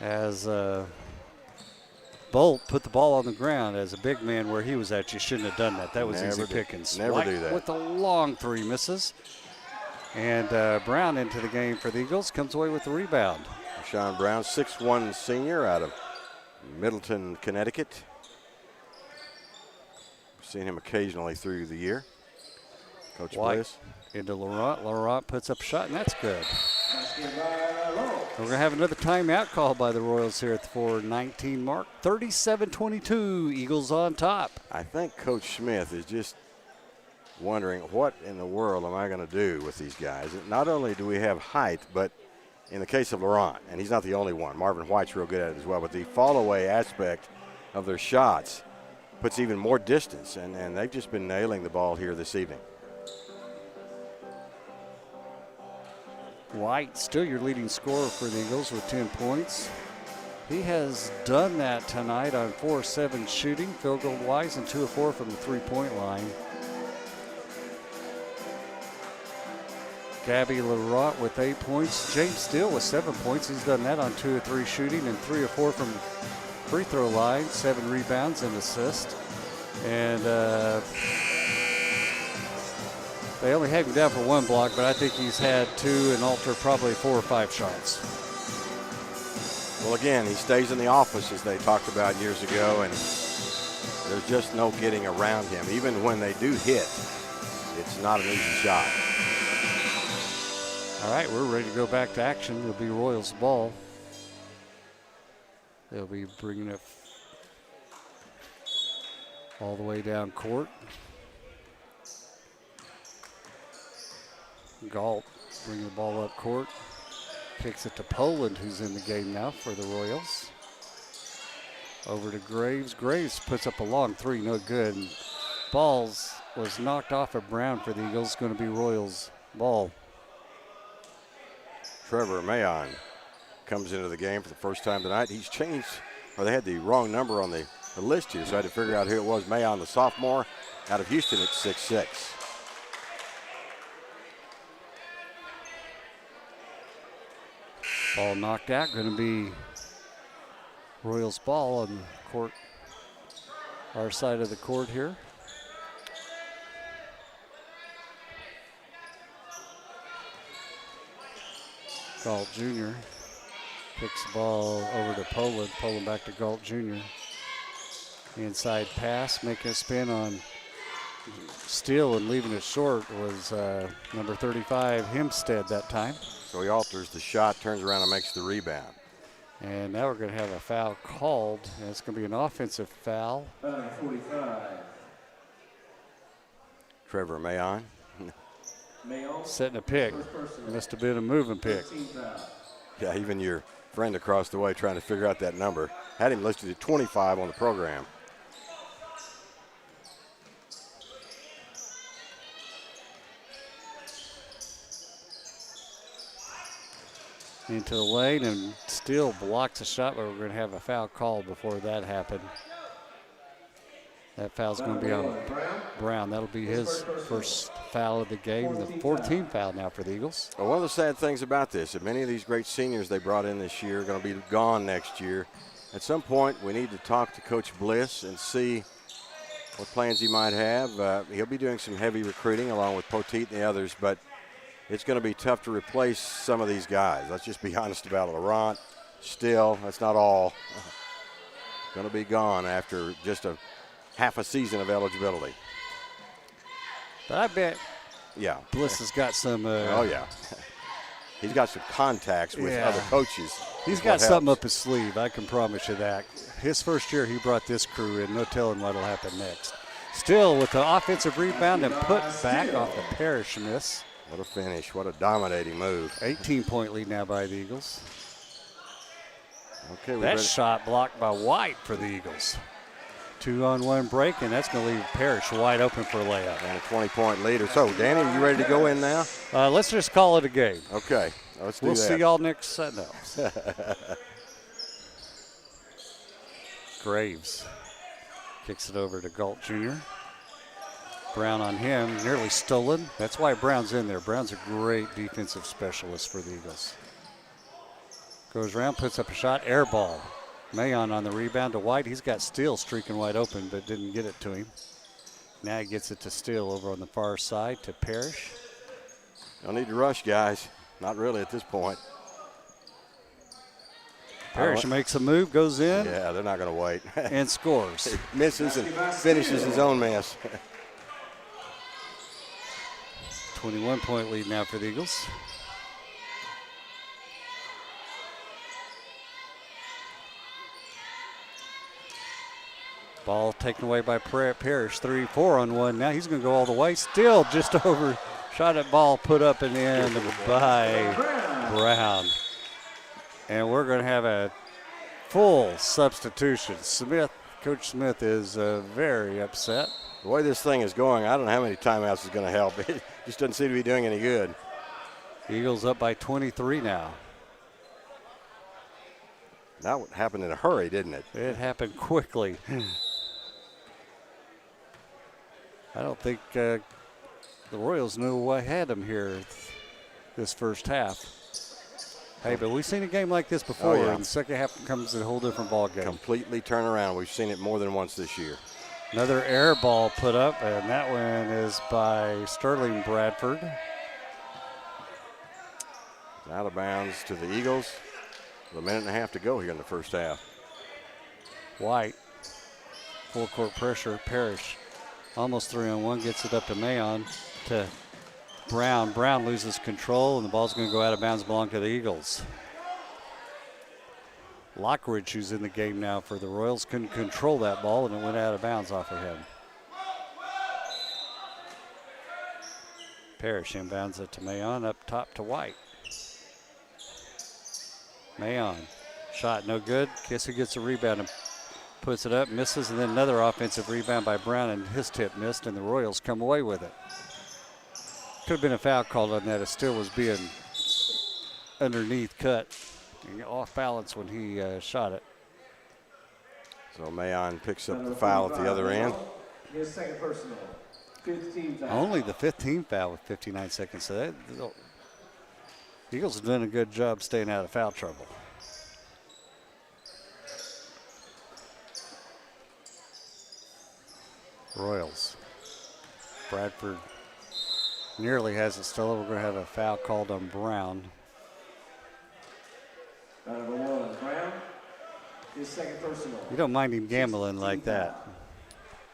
as Bolt put the ball on the ground. As a big man where he was at, you shouldn't have done that. That was easy pickings. Never White do that. with the long 3 misses. And Brown into the game for the Eagles, comes away with the rebound. Sean Brown, 6'1" senior out of Middleton, Connecticut. We've seen him occasionally through the year. Coach White Bliss. into Laurent. Laurent puts up a shot, and that's good. We're going to have another timeout called by the Royals here at the 4:19 mark. 37-22, Eagles on top. I think Coach Smith is just wondering, what in the world am I going to do with these guys? Not only do we have height, but in the case of Laurent, and he's not the only one, Marvin White's real good at it as well, but the fall-away aspect of their shots puts even more distance, and they've just been nailing the ball here this evening. White, still your leading scorer for the Eagles with 10 points. He has done that tonight on 4-7 shooting, field goal wise, and 2 of 4 from the 3-point line. Gabby Laurent with 8 points. James Steele with 7 points. He's done that on 2 of 3 shooting and 3 of 4 from free throw line, 7 rebounds and assist. And they only had him down for 1 block, but I think he's had 2 and altered probably 4 or 5 shots. Well, again, he stays in the office, as they talked about years ago, and there's just no getting around him. Even when they do hit, it's not an easy shot. All right, we're ready to go back to action. It'll be Royals ball. They'll be bringing it all the way down court. Galt bringing the ball up court. Kicks it to Poland, who's in the game now for the Royals. Over to Graves. Graves puts up a long 3, no good. Balls was knocked off of Brown for the Eagles. Going to be Royals ball. Trevor Mayon comes into the game for the first time tonight. He's changed, or they had the wrong number on the list here, so I had to figure out who it was. Mayon, the sophomore, out of Houston at 6'6". Ball knocked out, going to be Royals ball on the court, our side of the court here. Galt Jr. kicks the ball over to Poland. Poland back to Galt Jr. Inside pass, making a spin on Steele and leaving it short was number 35, Hempstead that time. So he alters the shot, turns around and makes the rebound. And now we're going to have a foul called, and it's going to be an offensive foul. 45. Trevor Mayon. Mayon. Setting a pick. Must have been a moving pick. 15 foul. Yeah, even your friend across the way trying to figure out that number. Had him listed at 25 on the program. Into the lane and still blocks a shot, but we're going to have a foul called before that happened. That foul's going to be on Brown. That'll be his first foul of the game, the 14th foul now for the Eagles. Well, one of the sad things about this, that many of these great seniors they brought in this year are going to be gone next year. At some point, we need to talk to Coach Bliss and see what plans he might have. He'll be doing some heavy recruiting along with Poteet and the others, but it's going to be tough to replace some of these guys. Let's just be honest about it. Laurent, Still, that's not all. Going to be gone after just a half a season of eligibility. But I bet Bliss has got some. Oh, yeah. He's got some contacts with other coaches. He's got something up his sleeve, I can promise you that. His first year, he brought this crew in. No telling what'll happen next. Still with the offensive rebound and put back off the Parrish miss. What a finish. What a dominating move. 18-point lead now by the Eagles. Okay, that shot blocked by White for the Eagles. 2-on-1 break, and that's going to leave Parrish wide open for a layup. And a 20-point leader. So, Danny, are you ready to go in now? Let's just call it a game. Okay, let's do that. We'll see y'all next no. Graves kicks it over to Galt Jr. Brown on him, nearly stolen. That's why Brown's in there. Brown's a great defensive specialist for the Eagles. Goes around, puts up a shot, air ball. Mayon on the rebound to White. He's got Steele streaking wide open, but didn't get it to him. Now he gets it to Steele over on the far side to Parrish. Don't need to rush, guys. Not really at this point. Parrish makes a move, goes in. Yeah, they're not going to wait. And scores. Misses and finishes his own mess. 21-point lead now for the Eagles. Ball taken away by Parrish. 3-4-on-1. Now he's going to go all the way. Still just over. Shot at ball put up and in by Brown. And we're going to have a full substitution. Coach Smith is very upset. The way this thing is going, I don't know how many timeouts is going to help. It just doesn't seem to be doing any good. Eagles up by 23 now. That happened in a hurry, didn't it? It happened quickly. I don't think the Royals knew what had them here this first half. Hey, but we've seen a game like this before, and the second half comes a whole different ball game. Completely turn around. We've seen it more than once this year. Another air ball put up, and that one is by Sterling Bradford. It's out of bounds to the Eagles. With a minute and a half to go here in the first half. White, full court pressure. Parrish, almost 3-on-1, gets it up to Mayon to Brown. Brown loses control, and the ball's going to go out of bounds, belong to the Eagles. Lockridge, who's in the game now for the Royals, couldn't control that ball, and it went out of bounds off of him. Parrish inbounds it to Mayon, up top to White. Mayon, shot no good. Kissy gets a rebound and puts it up, misses, and then another offensive rebound by Brown, and his tip missed, and the Royals come away with it. Could have been a foul called on that. It still was being underneath cut and off balance when he shot it. So Mayon picks up the foul at the other end. His second personal. 15 foul. Only the 15th foul with 59 seconds. So that, the Eagles have done a good job staying out of foul trouble. Royals. Bradford nearly has it stolen. We're going to have a foul called on Brown. His second personal. You don't mind him gambling like that.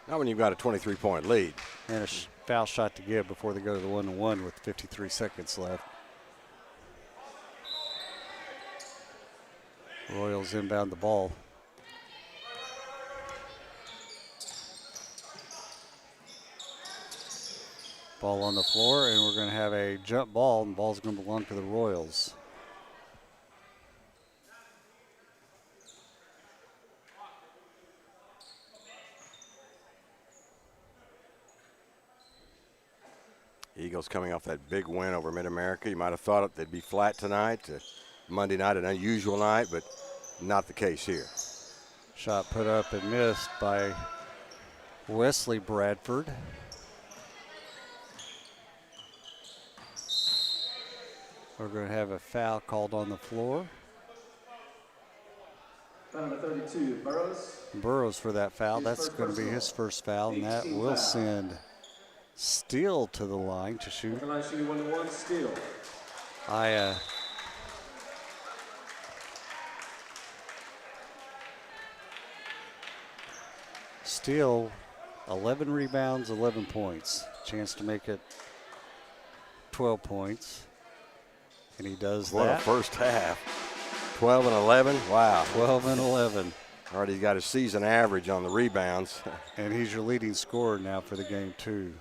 Not when you've got a 23-point lead. And a foul shot to give before they go to the 1-1 with 53 seconds left. Royals inbound the ball. Ball on the floor, and we're going to have a jump ball, and the ball's going to belong to the Royals. Eagles coming off that big win over Mid-America. You might have thought they'd be flat tonight. Monday night, an unusual night, but not the case here. Shot put up and missed by Wesley Bradford. We're going to have a foul called on the floor. Foul number 32, Burrows. Burrows for that foul. That's going to be his first foul, and that will send Steele to the line to shoot. Line shooting 1-1, Steele. Steele, 11 rebounds, 11 points. Chance to make it 12 points. And he does that. What a first half. 12 and 11. Wow. 12 and 11. Already got his season average on the rebounds. And he's your leading scorer now for the game, too.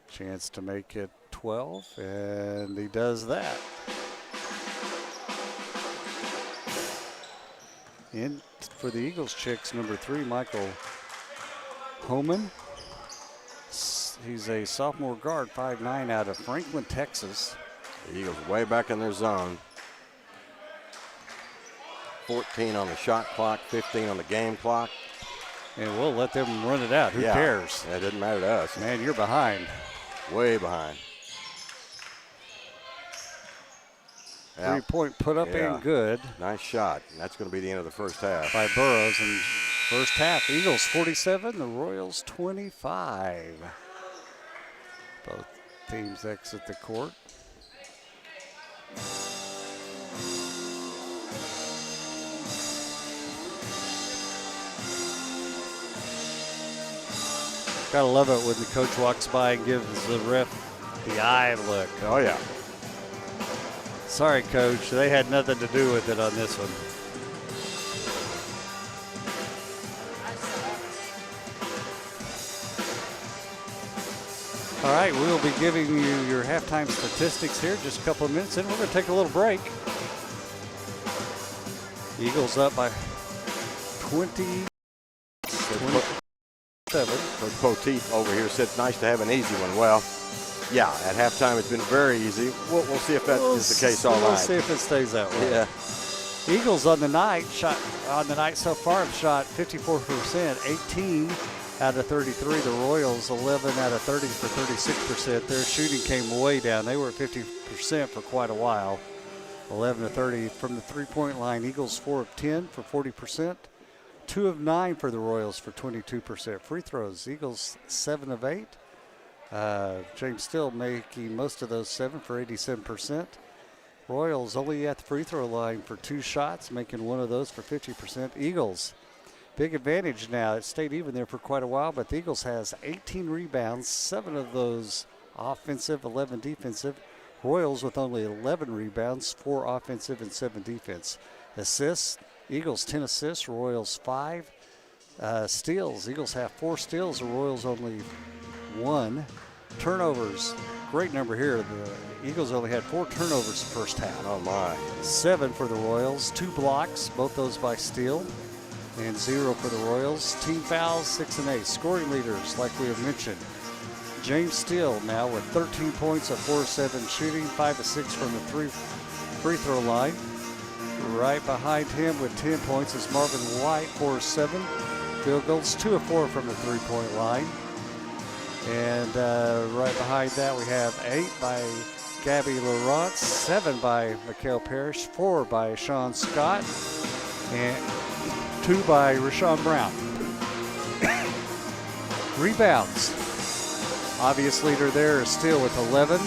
Chance to make it 12, and he does that. In for the Eagles chicks, number 3, Michael Homan. He's a sophomore guard, 5'9", out of Franklin, Texas. The Eagles way back in their zone. 14 on the shot clock, 15 on the game clock. And we'll let them run it out. Who cares? That doesn't matter to us. Man, you're behind. Way behind. Three-point put up and good. Nice shot. And that's going to be the end of the first half. By Burrows. And first half, Eagles 47, the Royals 25. Both teams exit the court. Gotta love it when the coach walks by and gives the ref the eye look. Oh, yeah. Sorry, coach. They had nothing to do with it on this one. All right, we'll be giving you your halftime statistics here in just a couple of minutes, and we're going to take a little break. Eagles up by 27. Coach Poteet over here said it's nice to have an easy one. Well, yeah, at halftime it's been very easy. We'll see if that is the case all night. We'll see if it stays that way. Yeah. Eagles on the night so far have shot 54%, 18 out of 33. The Royals 11 out of 30 for 36%. Their shooting came way down. They were at 50% for quite a while. 11 to 30 from the three-point line. Eagles 4 of 10 for 40%. 2 of 9 for the Royals for 22%. Free throws, Eagles 7 of 8. James Steele making most of those 7 for 87%. Royals only at the free throw line for 2 shots, making one of those for 50%. Eagles, big advantage now. It stayed even there for quite a while, but the Eagles has 18 rebounds, 7 of those offensive, 11 defensive. Royals with only 11 rebounds, 4 offensive and 7 defense. Assists, Eagles 10 assists, Royals 5. Steals, Eagles have 4 steals, the Royals only 1. Turnovers, great number here. The Eagles only had 4 turnovers the first half. Oh, my. 7 for the Royals, 2 blocks, both those by Steele, and 0 for the Royals. Team fouls, 6 and 8. Scoring leaders, like we have mentioned. James Steele now with 13 points of 4-7 shooting, 5 of 6 from the free throw line. Right behind him with 10 points is Marvin White, 4-7 field goals, 2 of 4 from the three-point line. And right behind that we have 8 by Gabby Laurent, 7 by Mikhail Parrish, 4 by Sean Scott, and 2 by Rashawn Brown. Rebounds. Obvious leader there is Steele with 11,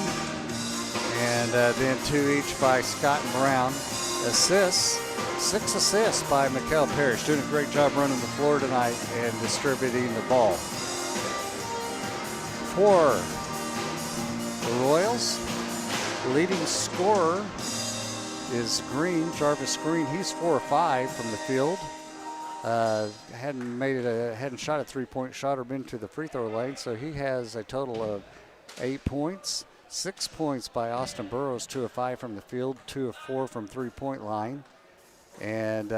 and then 2 each by Scott and Brown. Assists, 6 assists by Mikkel Parrish, doing a great job running the floor tonight and distributing the ball. For the Royals, leading scorer is Green, Jarvis Green. He's 4 or 5 from the field. Hadn't shot a three-point shot or been to the free throw lane, so he has a total of 8 points. 6 points by Austin Burrows, 2 of 5 from the field, 2 of 4 from three-point line. And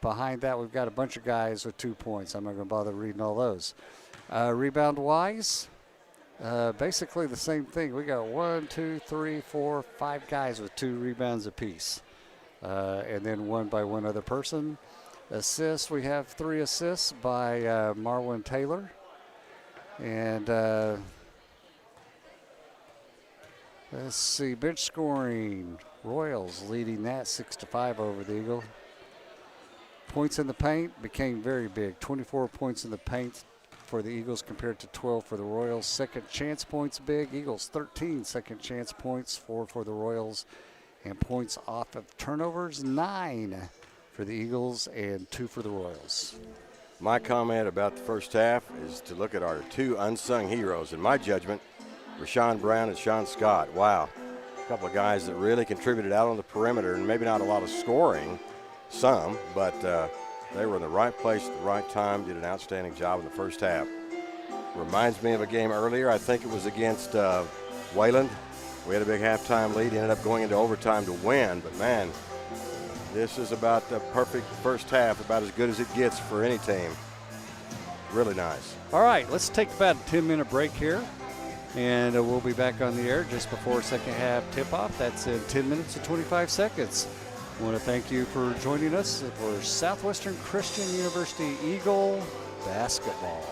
behind that, we've got a bunch of guys with 2 points. I'm not going to bother reading all those. Rebound-wise, basically the same thing. We got 1, 2, 3, 4, 5 guys with 2 rebounds apiece, and then one by one other person. Assists, we have 3 assists by Marwin Taylor. And let's see, bench scoring. Royals leading that 6-5 over the Eagle. Points in the paint became very big. 24 points in the paint for the Eagles compared to 12 for the Royals. Second chance points big. Eagles 13 second chance points, 4 for the Royals. And points off of turnovers, 9 for the Eagles and 2 for the Royals. My comment about the first half is to look at our 2 unsung heroes. In my judgment, Rashawn Brown and Sean Scott. Wow. A couple of guys that really contributed out on the perimeter, and maybe not a lot of scoring, some, but they were in the right place at the right time, did an outstanding job in the first half. Reminds me of a game earlier. I think it was against Wayland. We had a big halftime lead, ended up going into overtime to win, but man, this is about the perfect first half, about as good as it gets for any team. Really nice. All right, let's take about a 10-minute break here, and we'll be back on the air just before second half tip-off. That's in 10 minutes and 25 seconds. I want to thank you for joining us for Southwestern Christian University Eagle basketball.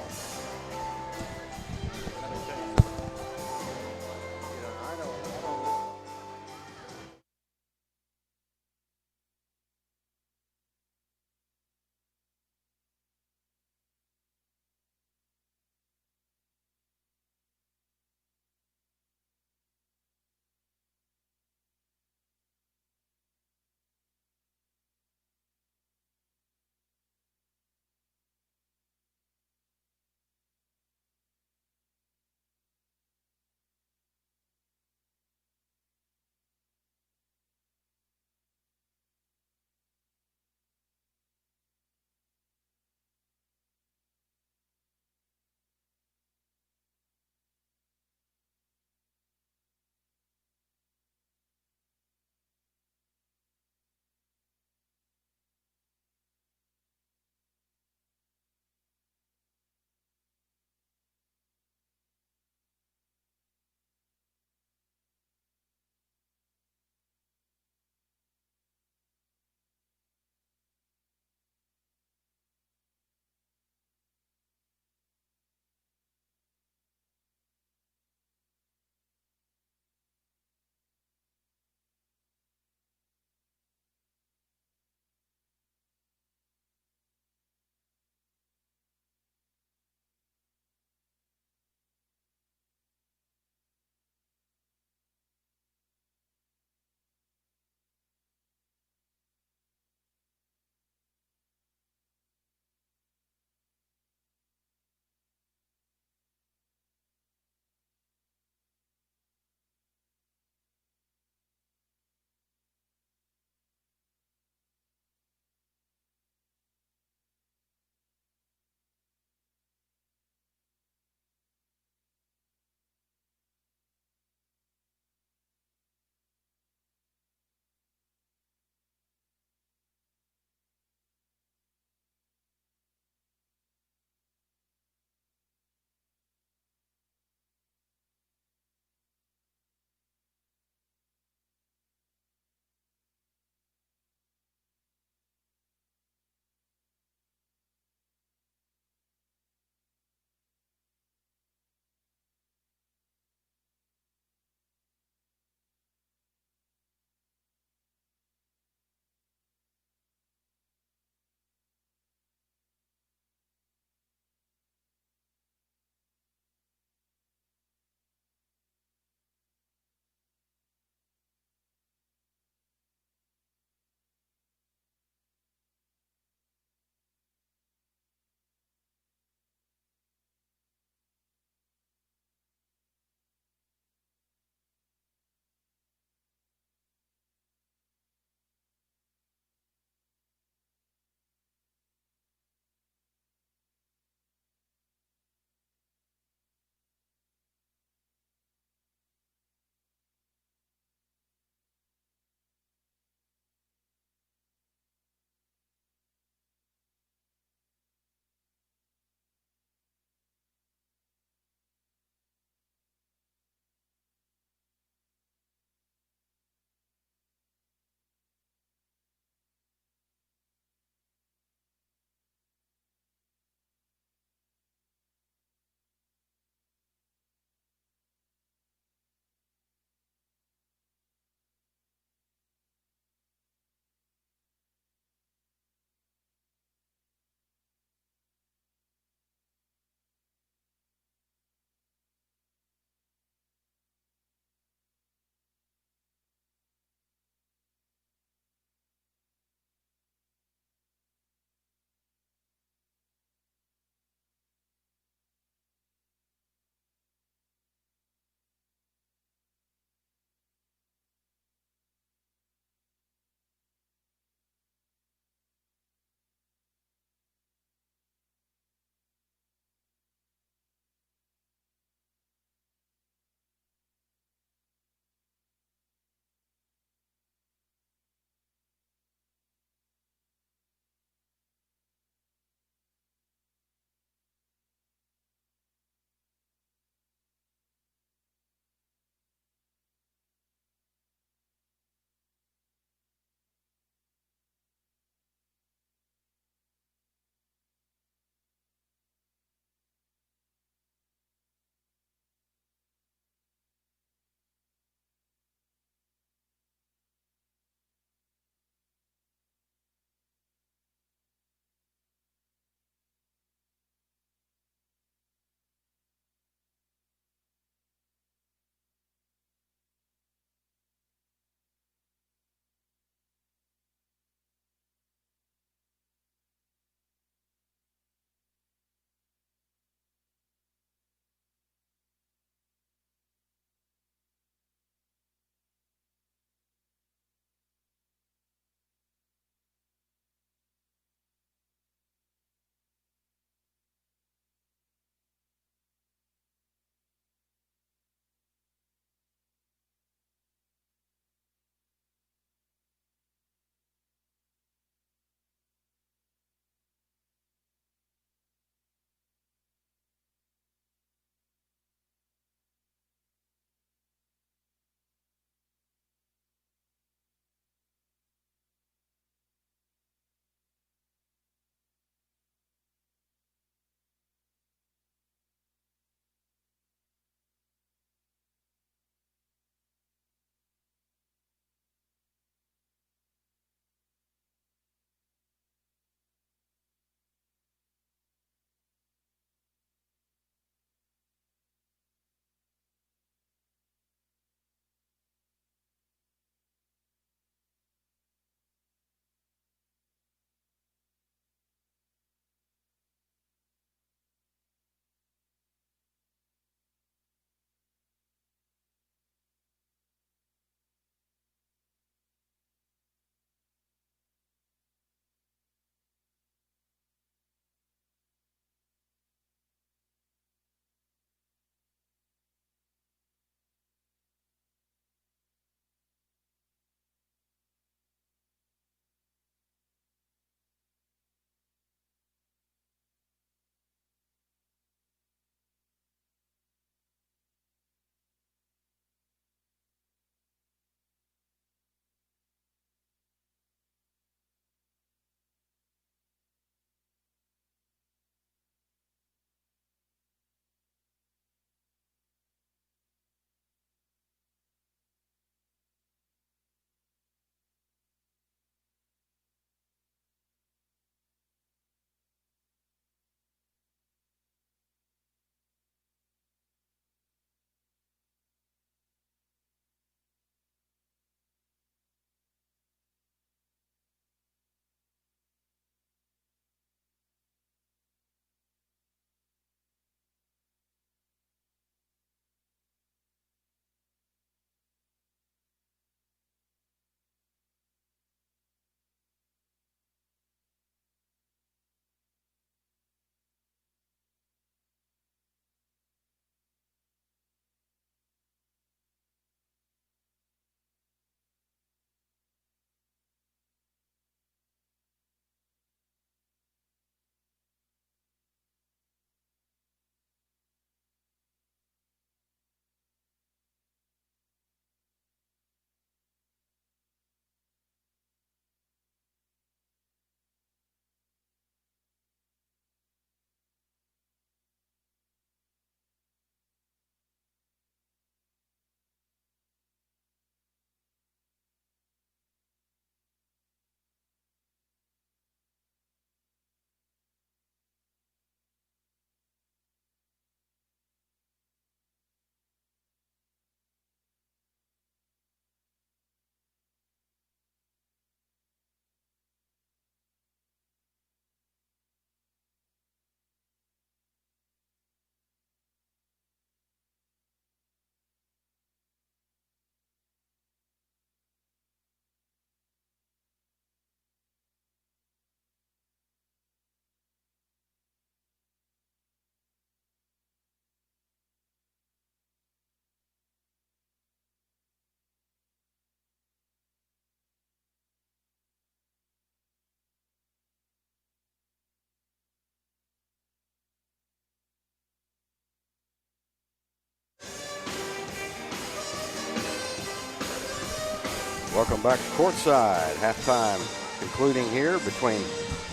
Welcome back to courtside. Halftime concluding here between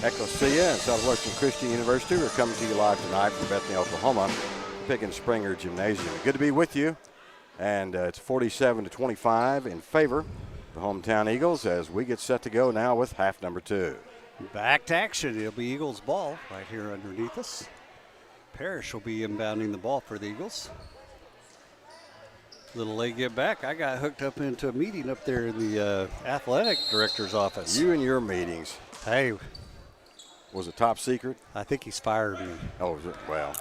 Ecclesia and Southwestern Christian University. We're coming to you live tonight from Bethany, Oklahoma, Pickens Springer Gymnasium. Good to be with you. And it's 47-25 in favor of the hometown Eagles as we get set to go now with half number 2. Back to action. It'll be Eagles ball right here underneath us. Parrish will be inbounding the ball for the Eagles. Little late get back. I got hooked up into a meeting up there in the athletic director's office. You and your meetings. Hey. Was it top secret? I think he's fired me. Oh, well.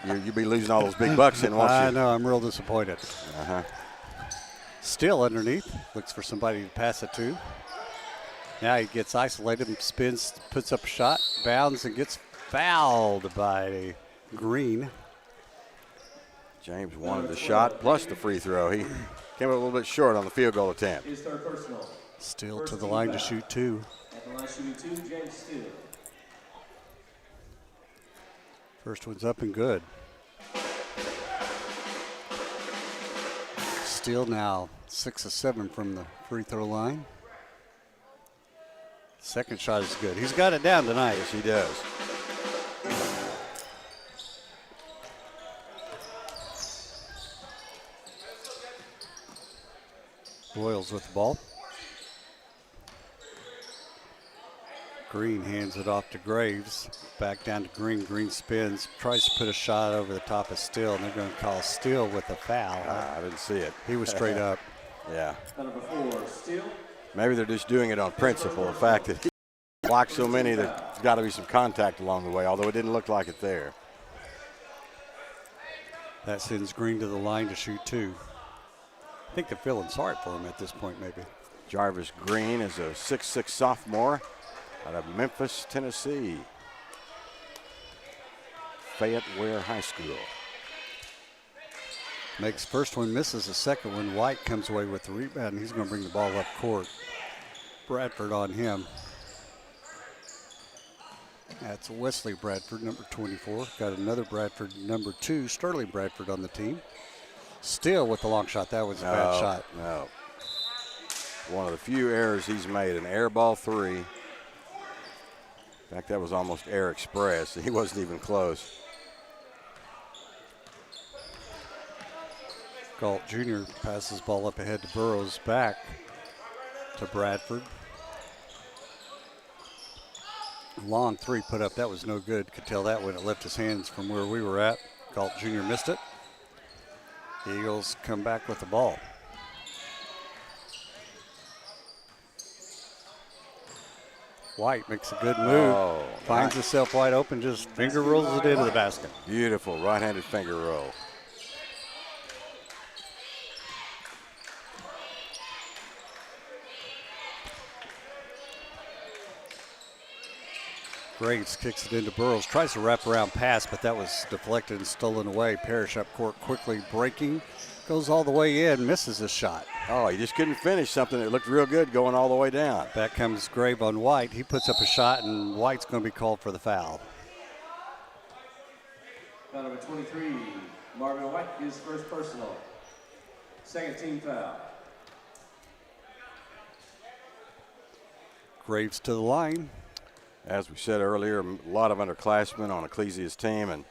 You'll be losing all those big bucks in, won't you? I know. I'm real disappointed. Uh-huh. Still underneath. Looks for somebody to pass it to. Now he gets isolated and spins, puts up a shot, bounds, and gets fouled by Green. James wanted the shot plus the free throw. He came up a little bit short on the field goal attempt. Still to the line to shoot 2. At the line shooting 2, James Steele. First one's up and good. Steele now 6 of 7 from the free throw line. Second shot is good. He's got it down tonight. Yes, he does. Royals with the ball. Green hands it off to Graves. Back down to Green. Green spins, tries to put a shot over the top of Steele, and they're going to call Steele with a foul. I didn't see it. He was straight up. Yeah. Number 4, Steele. Maybe they're just doing it on principle. The fact that he blocked so many, there's got to be some contact along the way, although it didn't look like it there. That sends Green to the line to shoot 2. I think they're feeling sorry for him at this point, maybe. Jarvis Green is a 6'6" sophomore out of Memphis, Tennessee. Fayette Ware High School. Makes first one, misses the second one. White comes away with the rebound, and he's going to bring the ball up court. Bradford on him. That's Wesley Bradford, number 24. Got another Bradford, number 2, Sterling Bradford on the team. Still with the long shot. That was a bad shot. No. One of the few errors he's made, an air ball 3. In fact, that was almost air express. He wasn't even close. Galt Jr. passes ball up ahead to Burrows, back to Bradford. Long 3 put up. That was no good. Could tell that when it left his hands from where we were at. Galt Jr. missed it. The Eagles come back with the ball. White makes a good move. Finds himself wide open, just finger rolls it into the basket. Beautiful right-handed finger roll. Graves kicks it into Burrows, tries to wrap around pass, but that was deflected and stolen away. Parrish up court quickly, breaking, goes all the way in, misses his shot. Oh, he just couldn't finish something that looked real good going all the way down. Back comes Grave on White. He puts up a shot, and White's going to be called for the foul. Foul number 23, Marvin White, his first personal. Second team foul. Graves to the line. As we said earlier, a lot of underclassmen on Ecclesia's team, and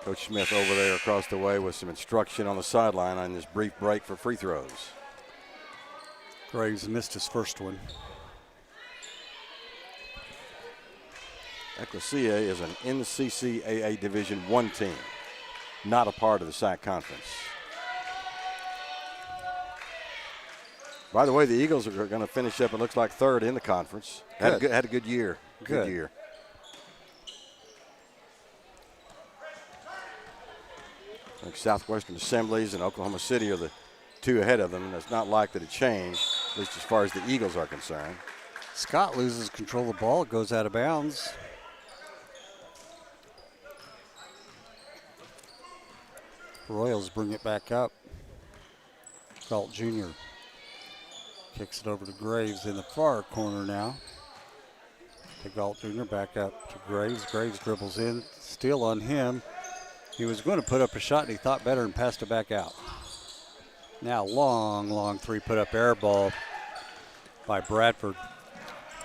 Coach Smith over there across the way with some instruction on the sideline on this brief break for free throws. Graves missed his first one. Ecclesia is an NCCAA Division I team, not a part of the SAC conference. By the way, the Eagles are going to finish up, it looks like, third in the conference. Had a good year. Good year. I think Southwestern Assemblies and Oklahoma City are the 2 ahead of them, and it's not likely to change, at least as far as the Eagles are concerned. Scott loses control of the ball. It goes out of bounds. Royals bring it back up. Galt Jr. kicks it over to Graves in the far corner now. To Galt Jr. back up to Graves. Graves dribbles in. Steal on him. He was going to put up a shot, and he thought better and passed it back out. Now long three put up air ball by Bradford.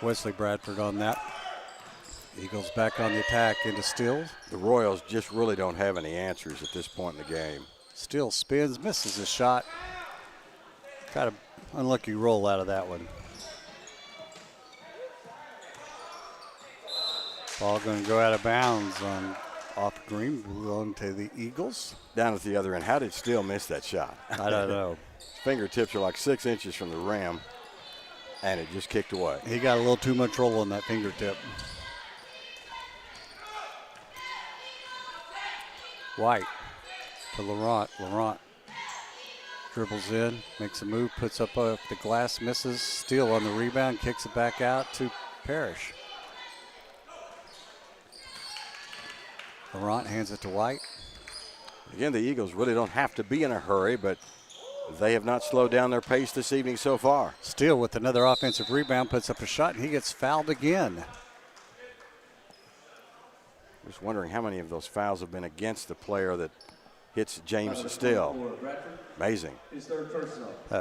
Wesley Bradford on that. Eagles back on the attack into Steele. The Royals just really don't have any answers at this point in the game. Steele spins, misses his shot. Got an unlucky roll out of that one. Ball going to go out of bounds on off green, belong to the Eagles. Down at the other end, how did Steele miss that shot? I don't know. Fingertips are like 6 inches from the rim, and it just kicked away. He got a little too much roll on that fingertip. White to Laurent. Laurent dribbles in, makes a move, puts up the glass, misses. Steele on the rebound, kicks it back out to Parrish. Laurent hands it to White. Again, the Eagles really don't have to be in a hurry, but they have not slowed down their pace this evening so far. Steele with another offensive rebound, puts up a shot, and he gets fouled again. Just wondering how many of those fouls have been against the player that hits James Steele. Amazing.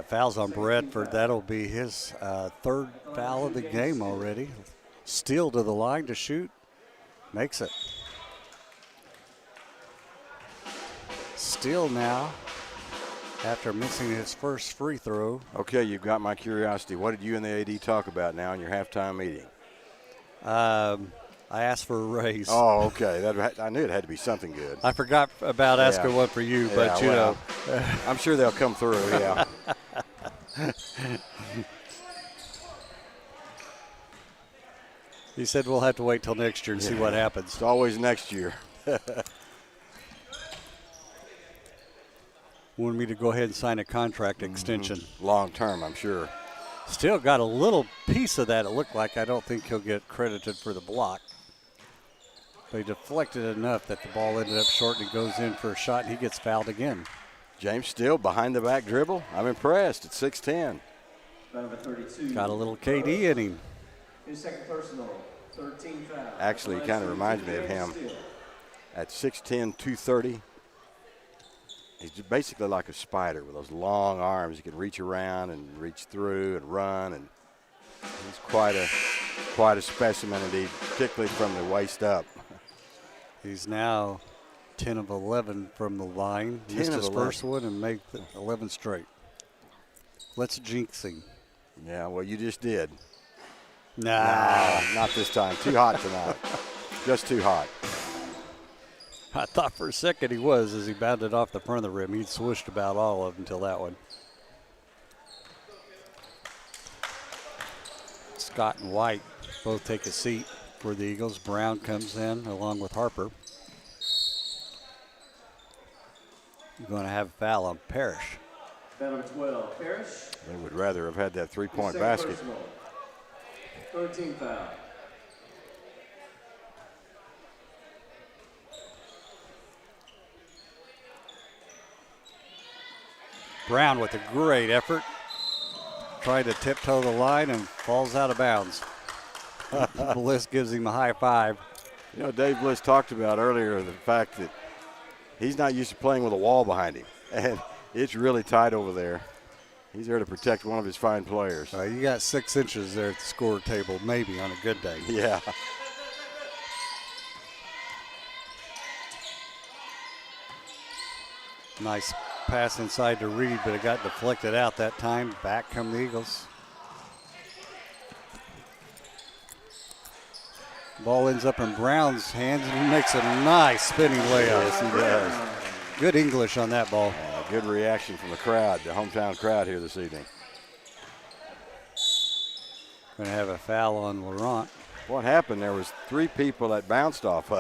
Foul's on Bradford. That'll be his third foul of the game already. Steele to the line to shoot. Makes it. Steele now, after missing his first free throw. Okay, you've got my curiosity. What did you and the AD talk about now in your halftime meeting? I asked for a raise. Oh, okay. I knew it had to be something good. I forgot about asking one for you, but you know. I'm sure they'll come through, yeah. He said we'll have to wait till next year and see what happens. It's always next year. Wanted me to go ahead and sign a contract extension. Long term, I'm sure. Still got a little piece of that, it looked like. I don't think he'll get credited for the block. But he deflected enough that the ball ended up short and he goes in for a shot and he gets fouled again. James Steele behind the back dribble. I'm impressed at 6'10". Got a little KD in him. His second personal, 13 foul. Actually, he kind of reminds me of him. At 6'10", 230. He's basically like a spider with those long arms. He can reach around and reach through and run, and he's quite a specimen indeed, particularly from the waist up. He's now 10 of 11 from the line. Missed his first one and made 11 straight. Let's jinx him. Yeah, well, you just did. Nah, not this time. Too hot tonight. Just too hot. I thought for a second he was as he bounded off the front of the rim. He'd swooshed about all of them until that one. Scott and White both take a seat for the Eagles. Brown comes in along with Harper. You're going to have a foul on Parrish. Foul number 12, Parrish. They would rather have had that three-point basket. Personal, 13 foul. Brown with a great effort. Tried to tiptoe the line and falls out of bounds. Bliss gives him a high five. You know, Dave Bliss talked about earlier the fact that he's not used to playing with a wall behind him. And it's really tight over there. He's there to protect one of his fine players. You got 6 inches there at the score table, maybe on a good day. Yeah. Nice pass inside to Reed, but it got deflected out that time. Back come the Eagles. Ball ends up in Brown's hands, and he makes a nice spinning layup. Yes, he does. Good English on that ball. Good reaction from the crowd, the hometown crowd here this evening. Going to have a foul on Laurent. What happened? There was 3 people that bounced off,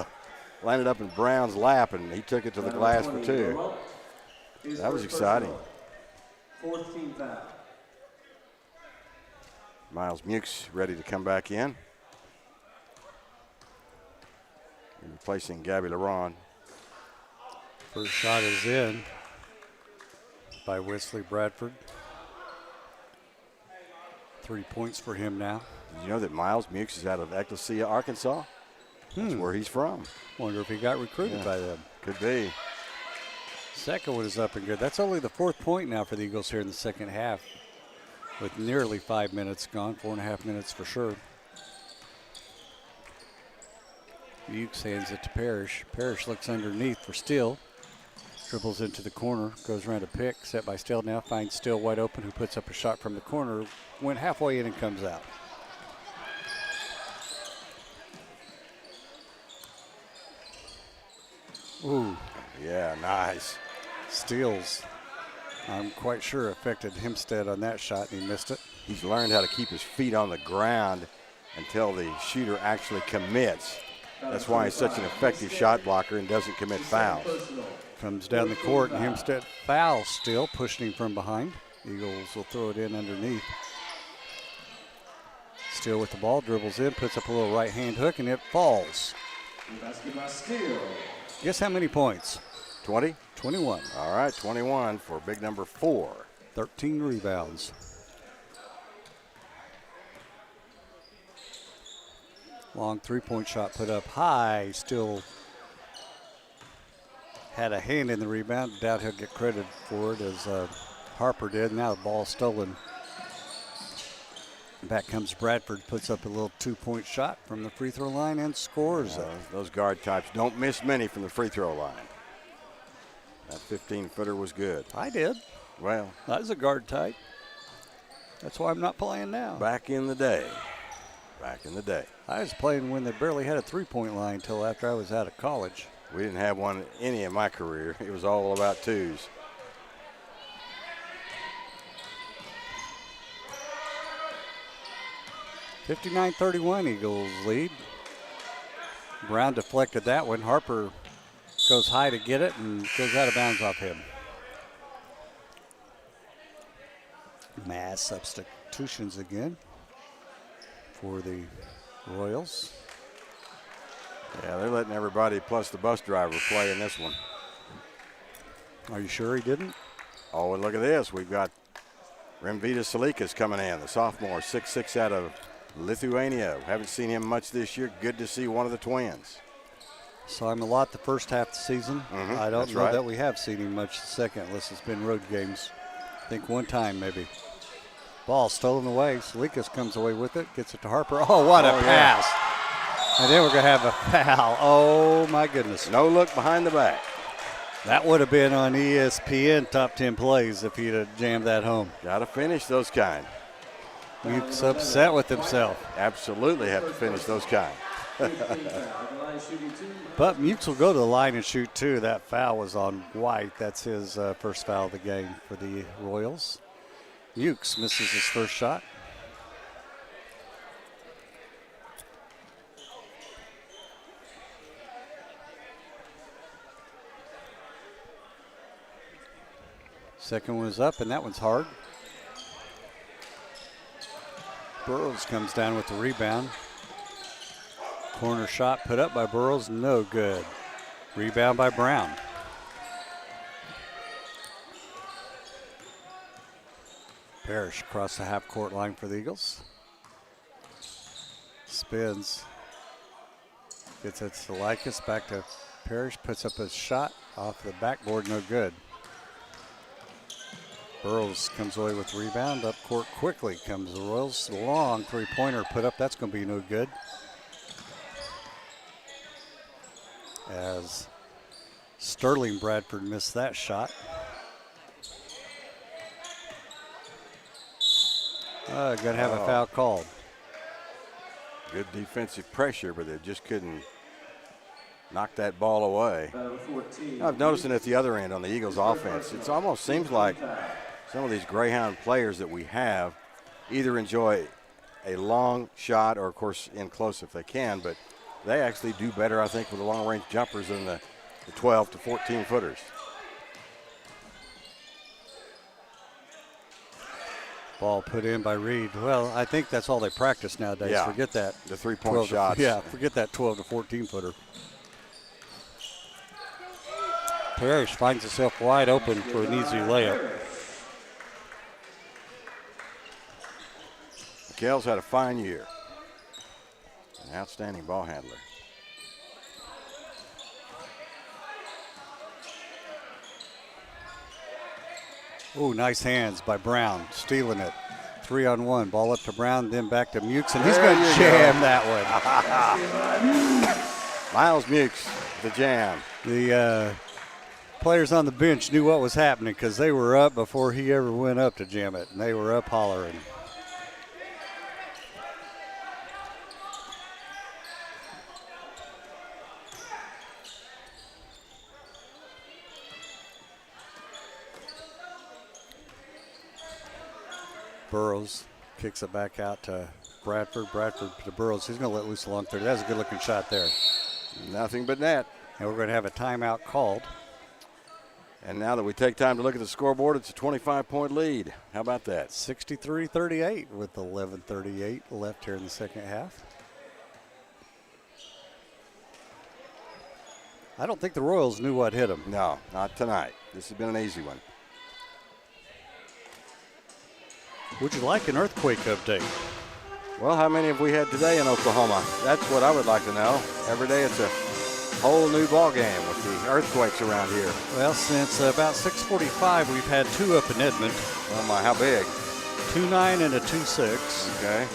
landed up in Brown's lap, and he took it to the glass for 2. That was exciting. 14 foul. Miles Mukes ready to come back in. Replacing Gabby Laurent. First shot is in by Wesley Bradford. 3 points for him now. Did you know that Miles Mukes is out of Ecclesia, Arkansas? That's where he's from. Wonder if he got recruited by them. Could be. Second one is up and good. That's only the 4th point now for the Eagles here in the second half, with nearly 5 minutes gone, 4.5 minutes for sure. Ukes hands it to Parrish. Parrish looks underneath for Steele. Dribbles into the corner, goes around a pick, set by Steele now, finds Steele wide open, who puts up a shot from the corner, went halfway in and comes out. Ooh. Yeah, nice. Steele's, I'm quite sure, affected Hempstead on that shot, and he missed it. He's learned how to keep his feet on the ground until the shooter actually commits. That's why he's such an effective shot blocker and doesn't commit fouls. Comes down the court, and Hempstead fouls Steele, pushing him from behind. Eagles will throw it in underneath. Steele with the ball, dribbles in, puts up a little right-hand hook, and it falls. Guess how many points? 20? 21. All right, 21 for big number 4. 13 rebounds. Long three-point shot put up high. Still had a hand in the rebound. Doubt he'll get credit for it as Harper did. Now the ball stolen. Back comes Bradford, puts up a little 2-point shot from the free throw line and scores. Those guard types don't miss many from the free throw line. That 15-footer was good. I did. Well, I was a guard type. That's why I'm not playing now. back in the day. Back in the day. I was playing when they barely had a three-point line until after I was out of college. We didn't have one any in my career. It was all about twos. (59-31) Eagles lead. Brown deflected that one. Harper goes high to get it and goes out of bounds off him. Mass substitutions again for the Royals. Yeah, they're letting everybody plus the bus driver play in this one. Are you sure he didn't? Oh, and look at this. We've got Remvidas Salikas coming in, the sophomore, 6'6" out of Lithuania. Haven't seen him much this year. Good to see one of the twins. Saw him a lot the first half of the season. I don't know that we have seen him much the second, unless it's been road games. I think one time maybe. Ball stolen away. Salikas comes away with it, gets it to Harper. Oh, what a pass. Yeah. And then we're going to have a foul. Oh, my goodness. No look behind the back. That would have been on ESPN Top 10 Plays if he'd have jammed that home. Got to finish those kind. He's upset with himself. Absolutely have to finish those kind. But Mukes will go to the line and shoot two. That foul was on White. That's his first foul of the game for the Royals. Mukes misses his first shot. Second one is up, and that one's hard. Burrows comes down with the rebound. Corner shot put up by Burrows, no good. Rebound by Brown. Parrish across the half-court line for the Eagles. Spins. Gets it to Likas, back to Parrish, puts up a shot off the backboard, no good. Burrows comes away with the rebound. Up court quickly comes the Royals. Long three-pointer put up. That's going to be no good. As Sterling Bradford missed that shot. Going to have a foul called. Good defensive pressure, but they just couldn't knock that ball away. I've noticed it at the other end on the Eagles offense. It almost seems like some of these Greyhound players that we have either enjoy a long shot or, of course, in close if they can, but they actually do better, I think, with the long-range jumpers than the 12 to 14 footers. Ball put in by Reed. Well, I think that's all they practice nowadays. Yeah. Forget that. The three-point shots. Forget that 12 to 14 footer. Parrish finds himself wide open for an easy layup. McHale's had a fine year. An outstanding ball handler. Oh, nice hands by Brown, stealing it. 3-on-1, ball up to Brown, then back to Mukes, and he's going to jam that one. Miles Mukes, the jam. The players on the bench knew what was happening because they were up before he ever went up to jam it, and they were up hollering. Burrows kicks it back out to Bradford. Bradford to Burrows. He's going to let loose along 30. That's a good-looking shot there. Nothing but net. And we're going to have a timeout called. And now that we take time to look at the scoreboard, it's a 25-point lead. How about that? 63-38 with 11:38 left here in the second half. I don't think the Royals knew what hit them. No, not tonight. This has been an easy one. Would you like an earthquake update? Well, how many have we had today in Oklahoma? That's what I would like to know. Every day it's a whole new ball game with the earthquakes around here. Well, since about 6:45, we've had 2 up in Edmond. Oh my, how big? 2.9 and a 2.6. Okay.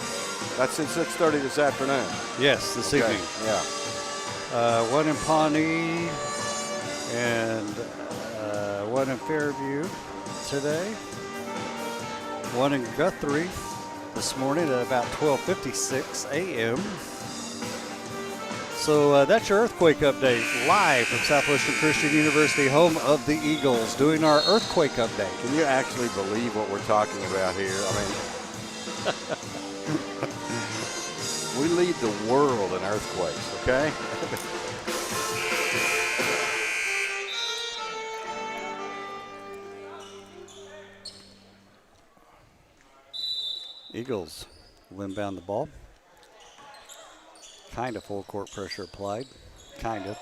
That's since 6:30 this afternoon. Yes, this Okay. evening. Yeah. 1 in Pawnee and 1 in Fairview today. 1 in Guthrie this morning at about 12:56 a.m. So that's your earthquake update live from Southwestern Christian University, home of the Eagles, doing our earthquake update. Can you actually believe what we're talking about here? I mean, we lead the world in earthquakes, okay? Eagles will inbound the ball. Kind of full court pressure applied. Kind of.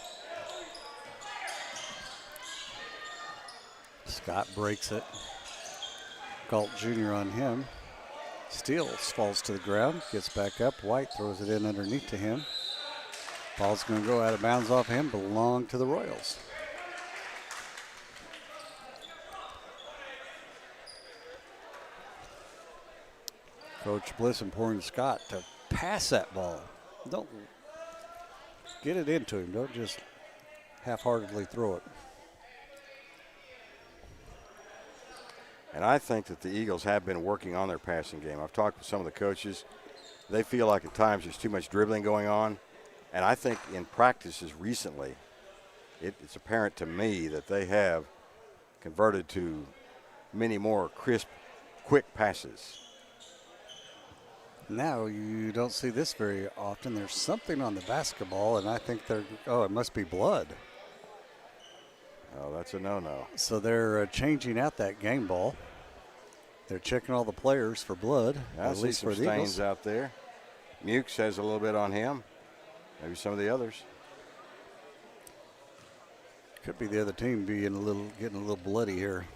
Scott breaks it. Galt Jr. on him. Steals, falls to the ground, gets back up. White throws it in underneath to him. Ball's going to go out of bounds off him, belong to the Royals. Coach Bliss imploring Scott to pass that ball. Don't get it into him. Don't just half-heartedly throw it. And I think that the Eagles have been working on their passing game. I've talked with some of the coaches. They feel like at times there's too much dribbling going on. And I think in practices recently, it's apparent to me that they have converted to many more crisp, quick passes. Now you don't see this very often. There's something on the basketball, and I think it must be blood. Oh, that's a no-no. So they're changing out that game ball. They're checking all the players for blood, I at see least some for the Eagles. stains out there. Mukes has a little bit on him. Maybe some of the others. Could be the other team getting a little bloody here.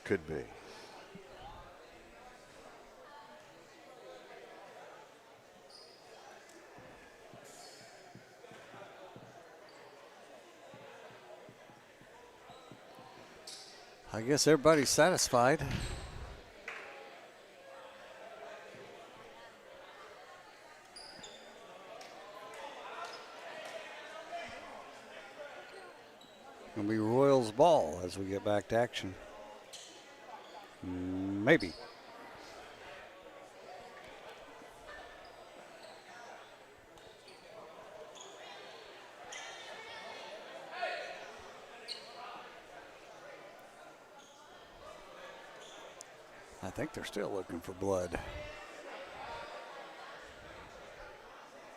Could be. I guess everybody's satisfied. Gonna be Royals ball as we get back to action. Maybe. I think they're still looking for blood.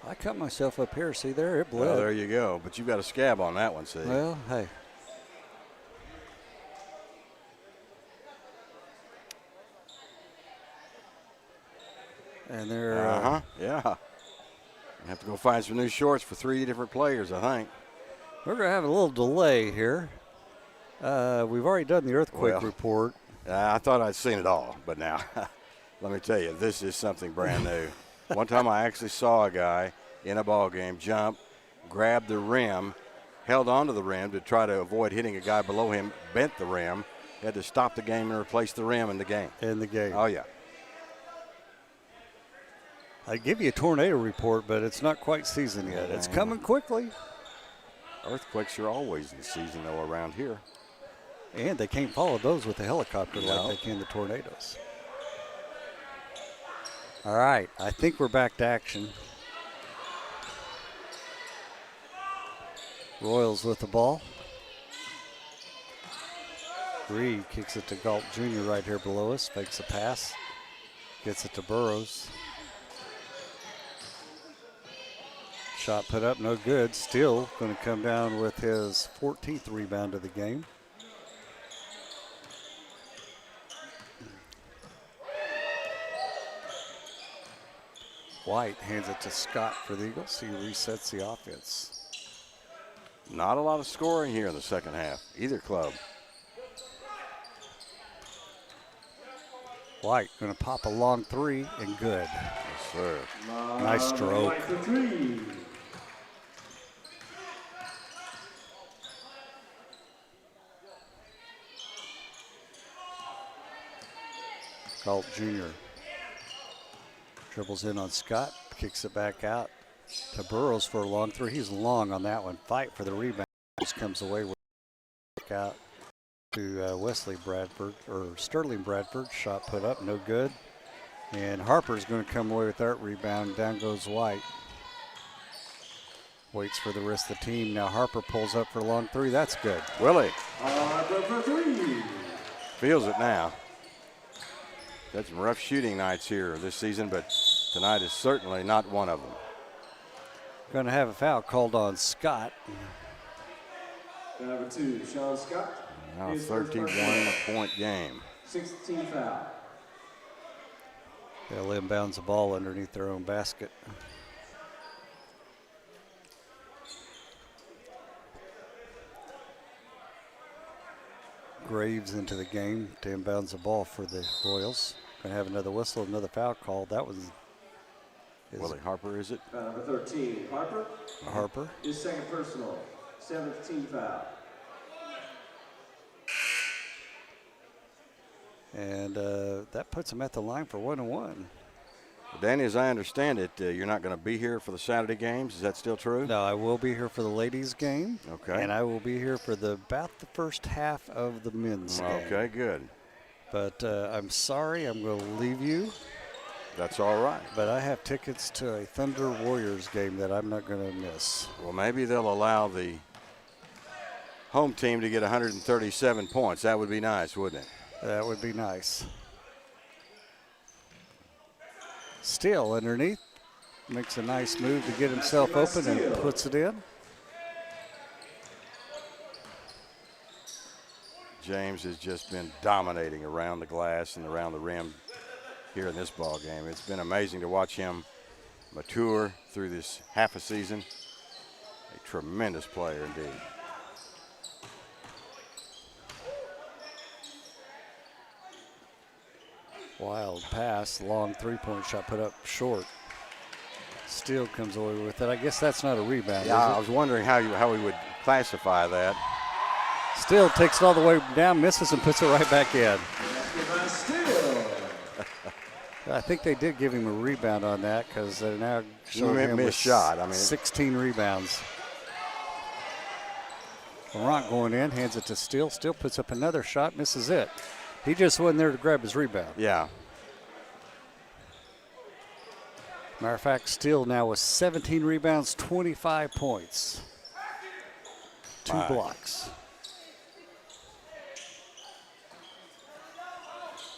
I cut myself up here. See there? It bled. Well, there you go. But you've got a scab on that one, see? Well, hey. And they're yeah. You have to go find some new shorts for 3 different players, I think. we're going to have a little delay here. We've already done the earthquake report. I thought I'd seen it all, but now, let me tell you, this is something brand new. One time I actually saw a guy in a ball game jump, grab the rim, held onto the rim to try to avoid hitting a guy below him, bent the rim, had to stop the game and replace the rim in the game. Oh, yeah. I'd give you a tornado report, but it's not quite season yet. It's coming quickly. Earthquakes are always in season, though, around here. And they can't follow those with a helicopter like they can the tornadoes. All right, I think we're back to action. Royals with the ball. Reed kicks it to Galt Jr. right here below us. Fakes a pass. Gets it to Burrows. Shot put up, no good. Still going to come down with his 14th rebound of the game. White hands it to Scott for the Eagles. He resets the offense. Not a lot of scoring here in the second half, either club. White going to pop a long three and good. Yes, sir. Nice stroke. Galt Jr. dribbles in on Scott, kicks it back out to Burrows for a long three. He's long on that one. Fight for the rebound. Just comes away with out to Wesley Bradford, or Sterling Bradford. Shot put up, no good. And Harper's going to come away with that rebound. Down goes White. Waits for the rest of the team. Now Harper pulls up for a long three. That's good. Willie. Harper for three. Feels it now. Had some rough shooting nights here this season, but tonight is certainly not one of them. Going to have a foul called on Scott. Number 2, Sean Scott. Now 31-point game. 16 foul. They'll inbounds the ball underneath their own basket. Graves into the game to inbounds the ball for the Royals. Going to have another whistle, another foul call. That was Willie Harper, is it? Number 13, Harper. Harper. His second personal, 17 foul. And that puts him at the line for 1-1. Danny, as I understand it, you're not going to be here for the Saturday games. Is that still true? No, I will be here for the ladies' game. Okay. And I will be here for about the first half of the men's game. Okay, good. But I'm sorry, I'm going to leave you. That's all right. But I have tickets to a Thunder Warriors game that I'm not going to miss. Well, maybe they'll allow the home team to get 137 points. That would be nice, wouldn't it? That would be nice. Still underneath. Makes a nice move to get himself open and puts it in. James has just been dominating around the glass and around the rim here in this ball game. It's been amazing to watch him mature through this half a season. A tremendous player indeed. Wild pass, long three-point shot put up short. Steele comes away with it. I guess that's not a rebound, Yeah, is it? I was wondering how we would classify that. Steele takes it all the way down, misses, and puts it right back in. I think they did give him a rebound on that because they're now showing him with shot. I mean, 16 rebounds. Laurent going in, hands it to Steele. Steele puts up another shot, misses it. He just wasn't there to grab his rebound. Yeah. Matter of fact, Steele now with 17 rebounds, 25 points. 2 blocks.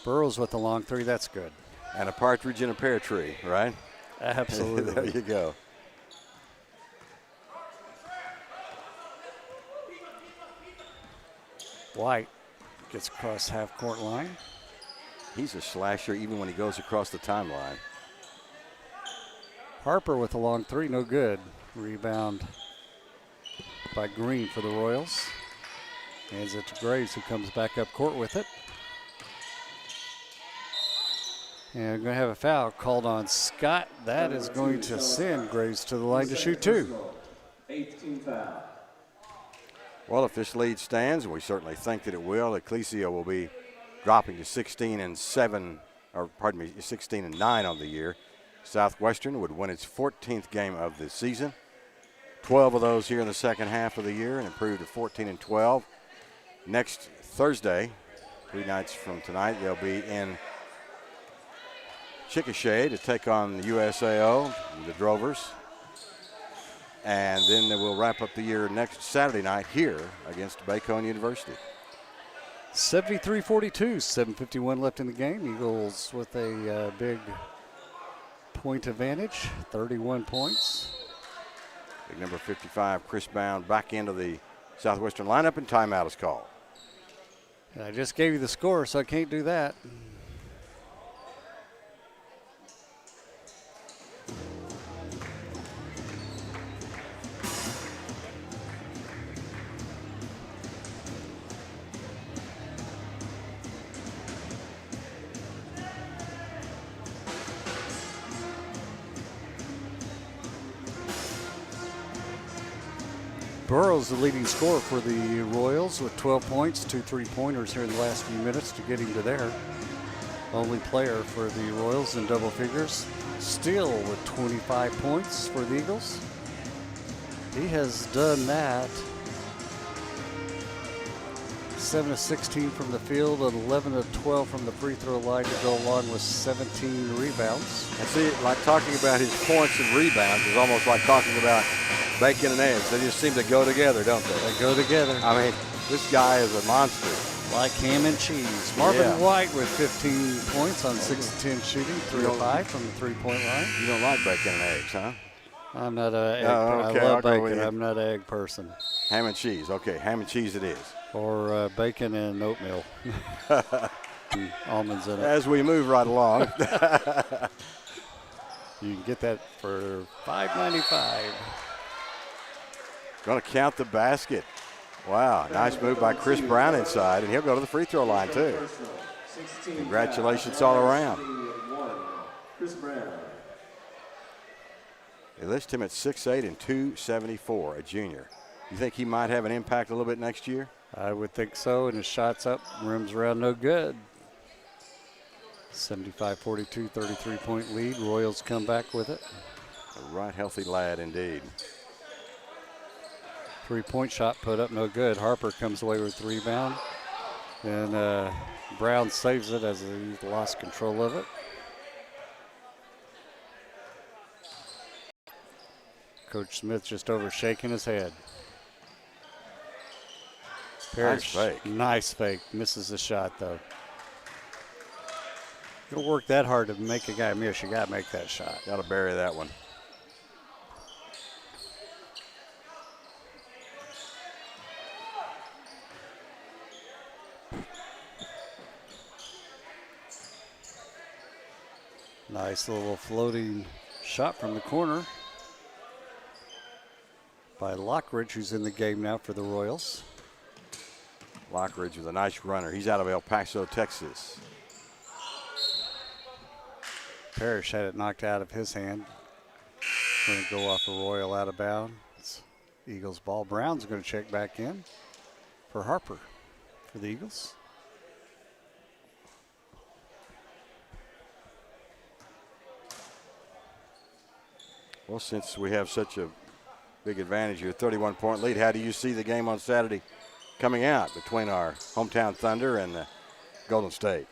Burrows with the long three, that's good. And a partridge in a pear tree, right? Absolutely. There you go. White gets across half-court line. He's a slasher even when he goes across the timeline. Harper with a long three, no good. Rebound by Green for the Royals. Hands it to Graves, who comes back up court with it. And we're going to have a foul called on Scott. That is going to send Graves to the line to shoot 2. 18 foul. Well, if this lead stands, we certainly think that it will, Ecclesia will be dropping to 16-7, or pardon me, 16-9 on the year. Southwestern would win its 14th game of the season. 12 of those here in the second half of the year, and improve to 14-12. Next Thursday, 3 nights from tonight, they'll be in Chickasha to take on the USAO, the Drovers. And then they will wrap up the year next Saturday night here against Bacone University. 73-42, 7:51 left in the game. Eagles with a big point advantage, 31 points. Big number 55, Chris Bound, back into the Southwestern lineup, and timeout is called. I just gave you the score, so I can't do that. Burrow's the leading scorer for the Royals with 12 points, 2 3-pointers here in the last few minutes to get him to there. Only player for the Royals in double figures. Steele with 25 points for the Eagles. He has done that. 7 of 16 from the field and 11 of 12 from the free throw line to go along with 17 rebounds. And see, like talking about his points and rebounds is almost like talking about bacon and eggs. They just seem to go together, don't they? They go together. I mean, this guy is a monster. Like ham and cheese. Marvin White with 15 points on 6 of 10 shooting, 3 of 5 from the three-point line. You don't like bacon and eggs, huh? I'm not an egg. Okay, I love I'll go with bacon. you. I'm not an egg person. Ham and cheese. Okay, ham and cheese it is. Or bacon and oatmeal. Almonds in it. As we move right along. You can get that for $5.95. Going to count the basket. Wow, nice move by Chris Brown inside, and he'll go to the free throw line too. Congratulations all around. Chris Brown. They list him at 6'8" and 274, a junior. You think he might have an impact a little bit next year? I would think so, and his shot's up, rims around no good. 75-42, 33-point lead. Royals come back with it. A right healthy lad indeed. Three-point shot put up no good. Harper comes away with the rebound. And Brown saves it as he lost control of it. Coach Smith just over shaking his head. Nice fake. Nice fake. Misses the shot, though. You don't work that hard to make a guy miss. You got to make that shot. Got to bury that one. Nice little floating shot from the corner by Lockridge, who's in the game now for the Royals. Lockridge was a nice runner. He's out of El Paso, Texas. Parrish had it knocked out of his hand. Going to go off a Royal out of bounds. It's Eagles ball. Brown's going to check back in for Harper for the Eagles. Well, since we have such a big advantage here, 31-point lead, how do you see the game on Saturday coming out between our hometown Thunder and the Golden State?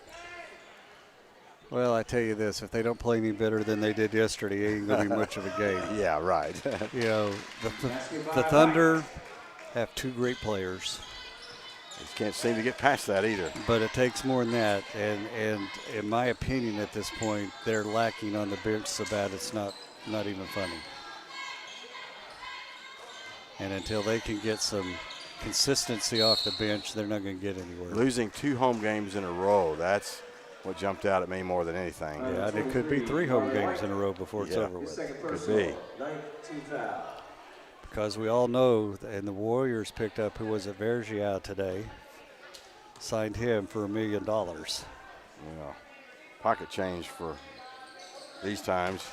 Well, I tell you this, if they don't play any better than they did yesterday, it ain't going to be much of a game. Yeah, right. You know, the Thunder have two great players. Just can't seem to get past that either. But it takes more than that. And in my opinion at this point, they're lacking on the bench so bad it's not even funny. And until they can get some consistency off the bench, they're not going to get anywhere. Losing 2 home games in a row, that's what jumped out at me more than anything. Yeah, and it could be 3 home games in a row before it's over with. Could be. Because we all know, and the Warriors picked up, who was at Vergia today, signed him for $1 million. Yeah, pocket change for these times.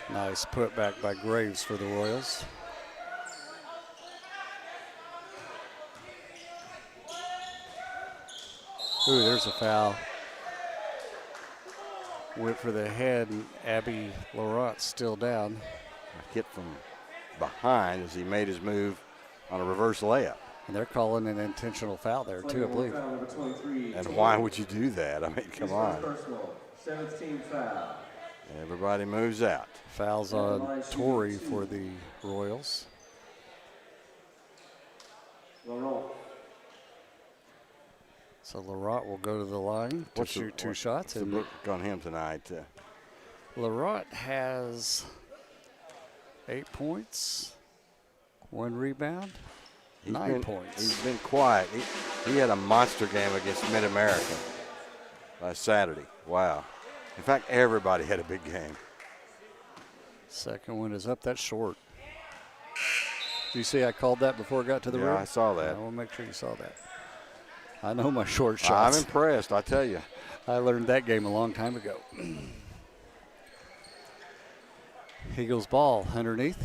Nice putback by Graves for the Royals. Ooh, there's a foul. Went for the head, and Abby Laurent's still down. A hit from behind as he made his move on a reverse layup. And they're calling an intentional foul there, too, I believe. And why would you do that? I mean, come on. Personal, 7th team foul. Everybody moves out. Fouls on Torrey for the Royals. Laurent. So Laurent will go to the line to shoot two shots. What's the book on him tonight? Laurent has 8 points, 1 rebound, 9 points. He's been quiet. He had a monster game against Mid-America last Saturday. Wow. In fact, everybody had a big game. Second one is up. That's short. Do you see I called that before it got to the rim? Yeah, I saw that. I want to make sure you saw that. I know my short shots. I'm impressed, I tell you. I learned that game a long time ago. Eagles ball underneath.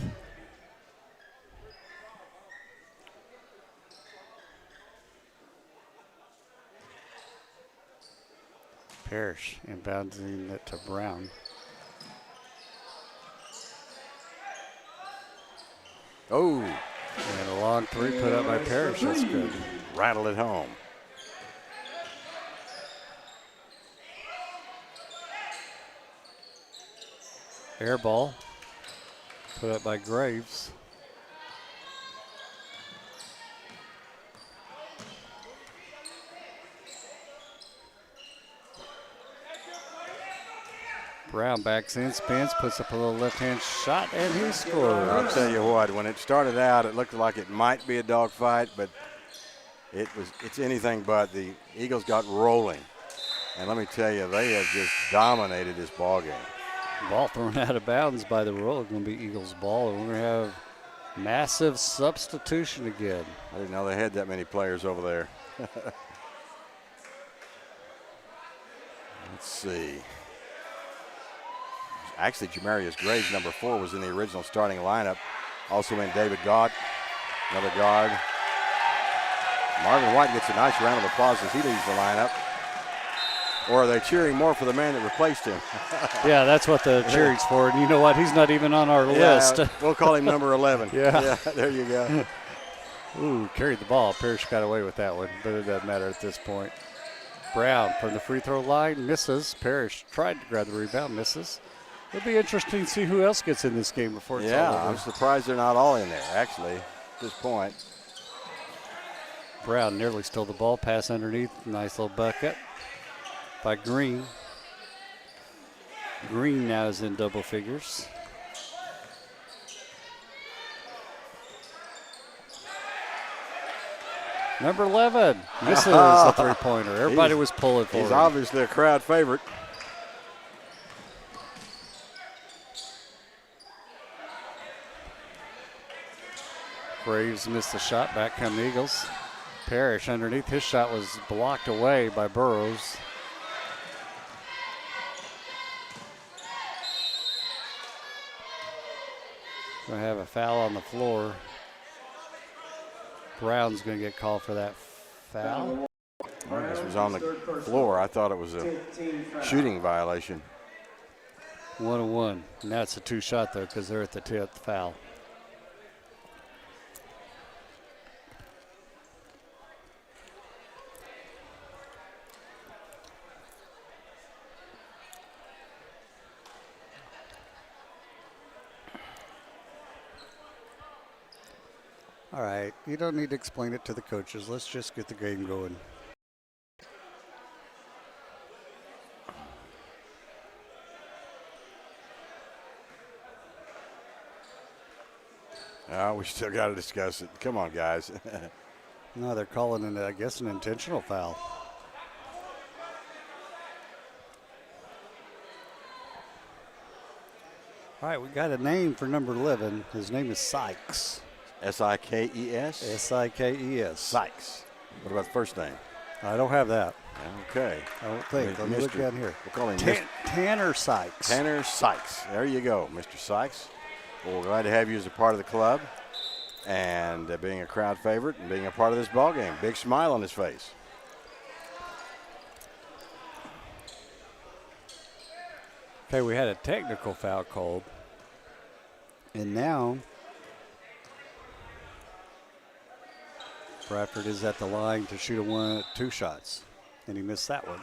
Parrish inbounding it to Brown. Oh. And a long three put up by Parrish. That's good. Rattle it home. Air ball put up by Graves. Brown backs in, spins, puts up a little left-hand shot, and he scores. I'll tell you what, when it started out, it looked like it might be a dogfight, but it's anything but. The Eagles got rolling. And let me tell you, they have just dominated this ball game. Ball thrown out of bounds by the Royals. Going to be Eagles ball, and we're going to have massive substitution again. I didn't know they had that many players over there. Let's see. Actually, Jamarius Graves, number 4, was in the original starting lineup. Also in David Gott, another guard. Marvin White gets a nice round of applause as he leaves the lineup. Or are they cheering more for the man that replaced him? Yeah, that's what the cheering's for. And you know what? He's not even on our list. We'll call him number 11. Yeah, there you go. Ooh, carried the ball. Parrish got away with that one, but it doesn't matter at this point. Brown from the free throw line misses. Parrish tried to grab the rebound, misses. It'll be interesting to see who else gets in this game before it's all over. I'm surprised they're not all in there, actually, at this point. Brown nearly stole the ball, pass underneath. Nice little bucket by Green. Green now is in double figures. Number 11 misses a three-pointer. Everybody was pulling for him. He's obviously a crowd favorite. Graves missed the shot. Back come the Eagles. Parrish underneath. His shot was blocked away by Burrows. Going to have a foul on the floor. Brown's going to get called for that foul. Well, this was on the floor. I thought it was a shooting violation. 1-1. And that's a two-shot, though, because they're at the 10th foul. All right, you don't need to explain it to the coaches. Let's just get the game going. We still got to discuss it. Come on, guys. No, they're calling it, I guess, an intentional foul. All right, we got a name for number 11. His name is Sykes. S-I-K-E-S? S-I-K-E-S. Sykes. What about the first name? I don't have that. Okay. I don't think. Let me look down here. We'll call him Tanner Sykes. Tanner Sykes. There you go, Mr. Sykes. Well, we're glad to have you as a part of the club and being a crowd favorite and being a part of this ball game. Big smile on his face. Okay, we had a technical foul called. And now Bradford is at the line to shoot two shots. And he missed that one.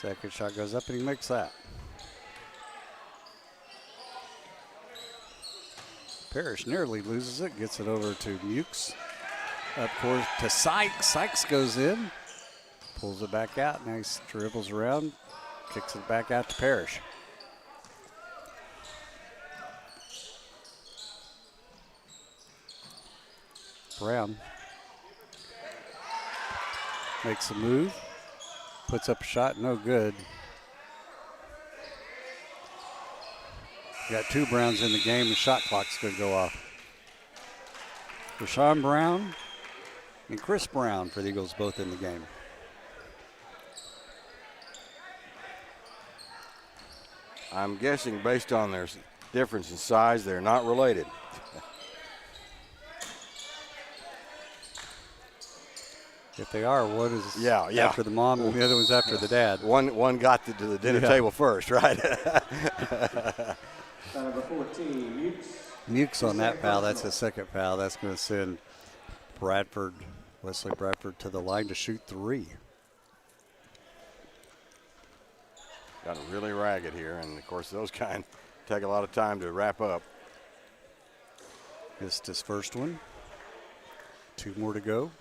Second shot goes up and he makes that. Parrish nearly loses it, gets it over to Mukes. Up course to Sykes. Sykes goes in, pulls it back out. Now he dribbles around, kicks it back out to Parrish. Brown makes a move, puts up a shot, no good. Got two Browns in the game, the shot clock's going to go off. Rashawn Brown and Chris Brown for the Eagles, both in the game. I'm guessing based on their difference in size, they're not related. If they are, one is after the mom and the other one's after the dad. One got to the dinner table first, right? Number 14, Mukes. Mukes on that foul. That's his second foul. That's going to send Wesley Bradford to the line to shoot three. Got really ragged here, and of course those kind take a lot of time to wrap up. Missed his first one. Two more to go.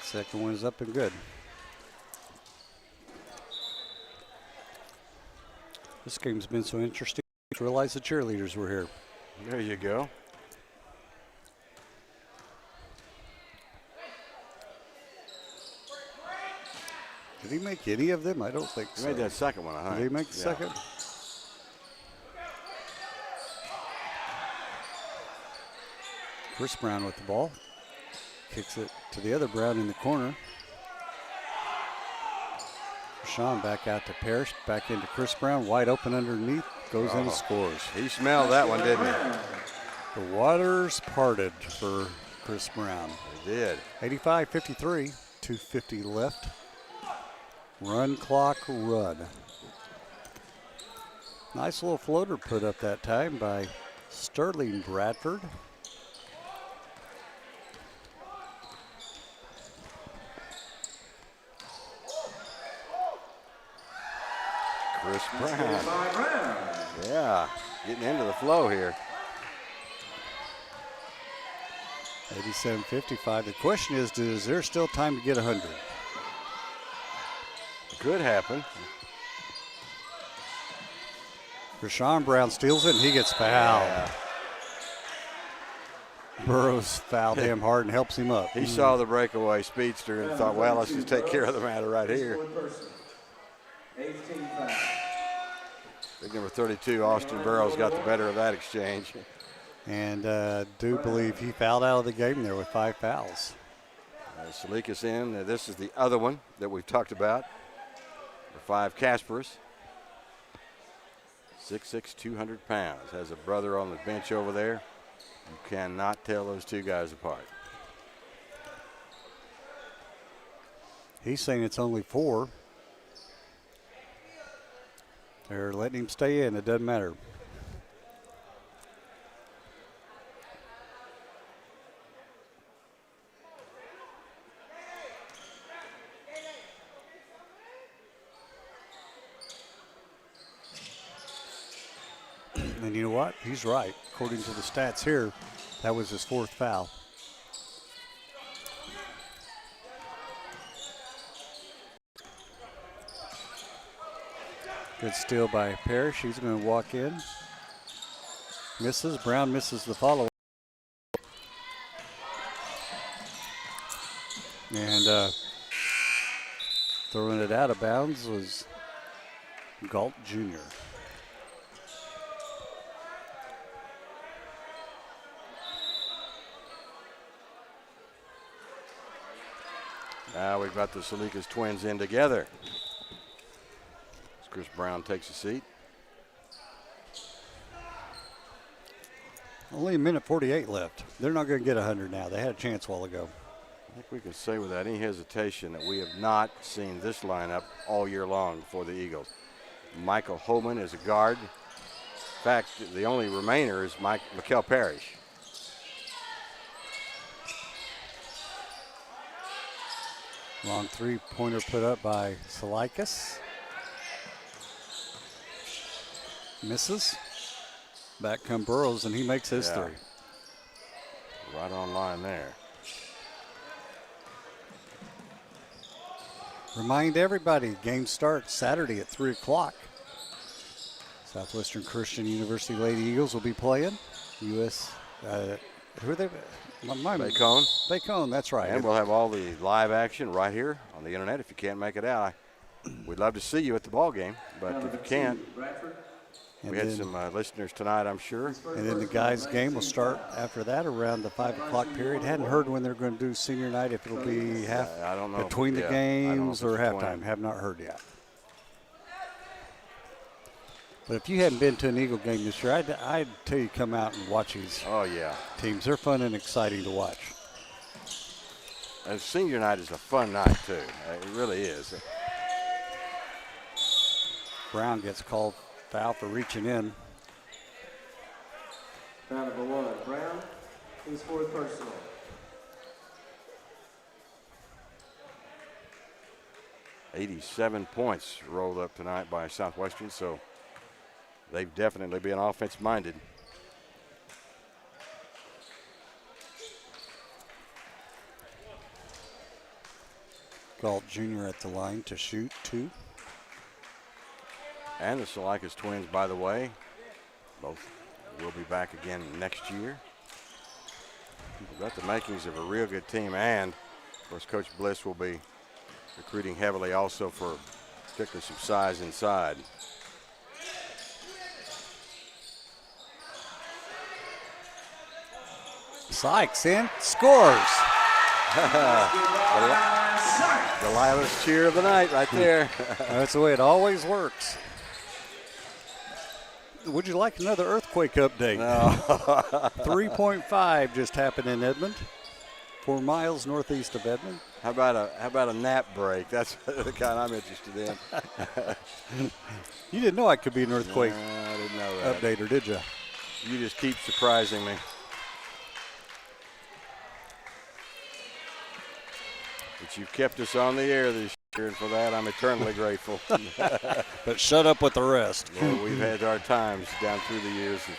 Second one is up and good. This game's been so interesting. I realized the cheerleaders were here. There you go. Did he make any of them? I don't think He so. made that second one, I think. Did he make the second? Chris Brown with the ball. Kicks it to the other Brown in the corner. Rashawn back out to Parrish, back into Chris Brown, wide open underneath, goes in and scores. He smelled that one, didn't he? The waters parted for Chris Brown. He did. 85-53, 2:50 left. Run clock run. Nice little floater put up that time by Sterling Bradford. Chris Brown. Yeah, getting into the flow here. 87-55. The question is there still time to get 100? Could happen. Rashawn Brown steals it and he gets fouled. Yeah. Burrows fouled him hard and helps him up. He saw the breakaway speedster and thought, well, let's just take care of the matter right here. 18-5. Big number 32, Austin Burrows, got the better of that exchange. And do believe he fouled out of the game there with 5 fouls. Salikas in. This is the other one that we've talked about. The 5 Caspers. 6'6", 200 pounds. Has a brother on the bench over there. You cannot tell those two guys apart. He's saying it's only 4. They're letting him stay in. It doesn't matter. And you know what? He's right. According to the stats here, that was his 4th foul. Good steal by Parrish. He's going to walk in. Misses. Brown misses the follow. And throwing it out of bounds was Galt Jr. Now we've got the Salikas twins in together. Chris Brown takes a seat. Only a minute 48 left. They're not going to get 100 now. They had a chance a while ago. I think we can say without any hesitation that we have not seen this lineup all year long for the Eagles. Michael Holman is a guard. In fact, the only remainer is Mikel Parrish. Long three-pointer put up by Salikis. Misses. Back come Burrows, and he makes his three. Right on line there. Remind everybody, game starts Saturday at 3 o'clock. Southwestern Christian University Lady Eagles will be playing. Who are they? Bacone. Bacone, that's right. And we'll have all the live action right here on the internet if you can't make it out. We'd love to see you at the ball game, but if you can't, we had some listeners tonight, I'm sure. And then the guys' game will start after that around the 5 o'clock period. Hadn't heard when they're going to do senior night, if it'll be I don't know. between the games or halftime. between. Have not heard yet. But if you hadn't been to an Eagle game this year, I'd tell you come out and watch these teams. They're fun and exciting to watch. And senior night is a fun night, too. It really is. Brown gets called foul for reaching in. Foul number 1, Brown, his 4th personal. $87 points rolled up tonight by Southwestern, so they've definitely been offense-minded. Galt Jr. at the line to shoot 2. And the Salikis twins, by the way, both will be back again next year. We've got the makings of a real good team, and of course Coach Bliss will be recruiting heavily also for particularly some size inside. Sykes in, scores. Delilah's cheer of the night right there. That's the way it always works. Would you like another earthquake update? No. 3.5 just happened in Edmond, 4 miles northeast of Edmond. How about a nap break? That's the kind I'm interested in. You didn't know I could be an earthquake I didn't know that. updater, did you? You just keep surprising me. But you've kept us on the air this year, and for that I'm eternally grateful. But shut up with the rest. Well, we've had our times down through the years and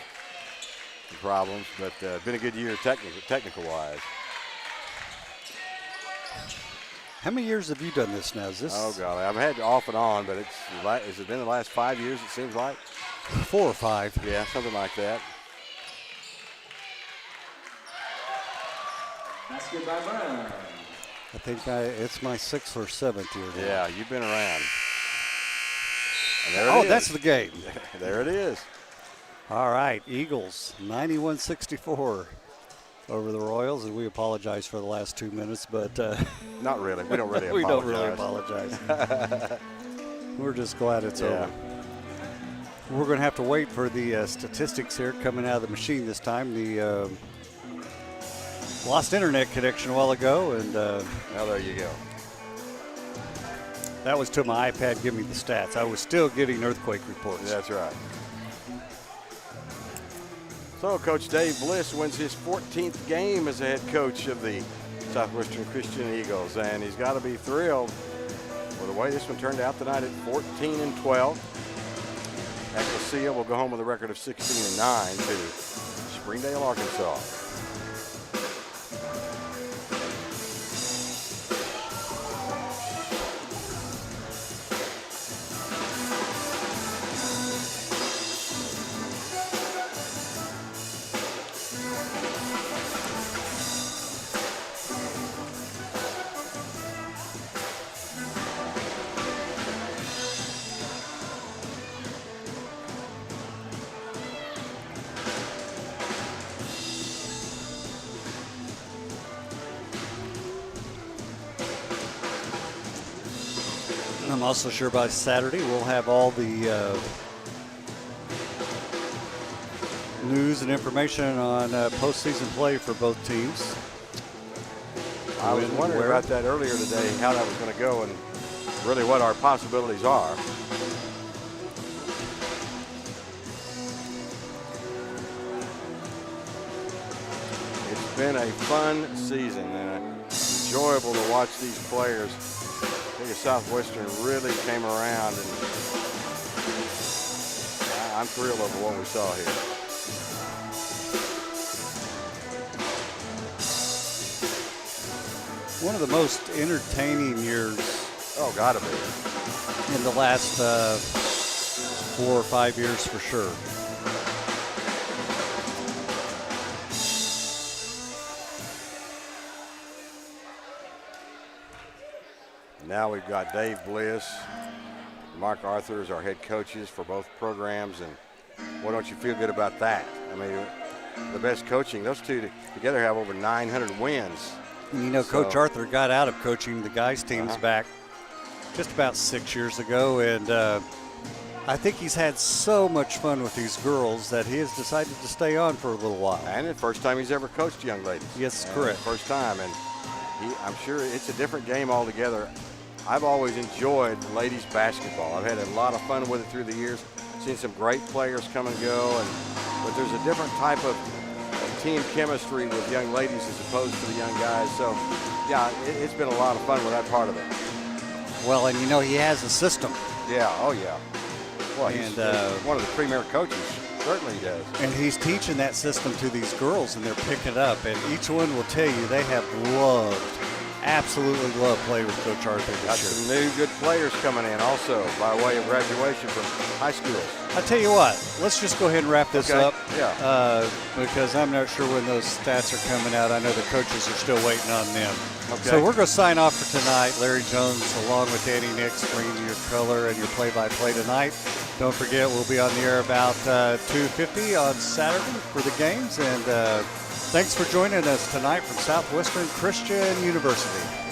problems, but been a good year technical-wise. How many years have you done this now? Is this Oh, golly. I've had off and on, but has it been the last 5 years, it seems like? 4 or 5? Yeah, something like that. Basket by Brown. I think it's my 6th or 7th year now. Yeah, you've been around. And there it is. That's the game. There it is. All right, Eagles 91-64 over the Royals, and we apologize for the last 2 minutes, but Not really. We don't really apologize. we don't really apologize. We're just glad it's over. We're going to have to wait for the statistics here coming out of the machine this time. The lost internet connection a while ago, and Well, there you go. that was to my iPad giving me the stats. I was still getting earthquake reports. That's right. So Coach Dave Bliss wins his 14th game as a head coach of the Southwestern Christian Eagles, and he's got to be thrilled with the way this one turned out tonight at 14-12. Ecclesia will go home with a record of 16-9 to Springdale, Arkansas. I'm also sure by Saturday we'll have all the news and information on postseason play for both teams. I was wondering about that earlier today, how that was going to go and really what our possibilities are. It's been a fun season and enjoyable to watch these players. I think Southwestern really came around, and I'm thrilled over what we saw here. One of the most entertaining years. Oh, gotta be. In the last 4 or 5 years for sure. Now we've got Dave Bliss, Mark Arthur as our head coaches for both programs, and why don't you feel good about that? I mean, the best coaching, those two together have over 900 wins. You know, Coach Arthur got out of coaching the guys' teams back just about 6 years ago, and I think he's had so much fun with these girls that he has decided to stay on for a little while. And the first time he's ever coached young ladies. Yes, correct. First time, and I'm sure it's a different game altogether. I've always enjoyed ladies basketball. I've had a lot of fun with it through the years, seen some great players come and go, but there's a different type of team chemistry with young ladies as opposed to the young guys. So, yeah, it's been a lot of fun with that part of it. Well, and you know, he has a system. Yeah, oh yeah. Well, he's one of the premier coaches. Certainly he does. And he's teaching that system to these girls, and they're picking it up. And each one will tell you they have absolutely loved playing with Coach Arthur this year. Got some new good players coming in also by way of graduation from high schools. I tell you what, let's just go ahead and wrap this up. Yeah. Because I'm not sure when those stats are coming out. I know the coaches are still waiting on them. Okay. So we're going to sign off for tonight. Larry Jones along with Danny Nix bringing you your color and your play-by-play tonight. Don't forget, we'll be on the air about 2:50 on Saturday for the games. And thanks for joining us tonight from Southwestern Christian University.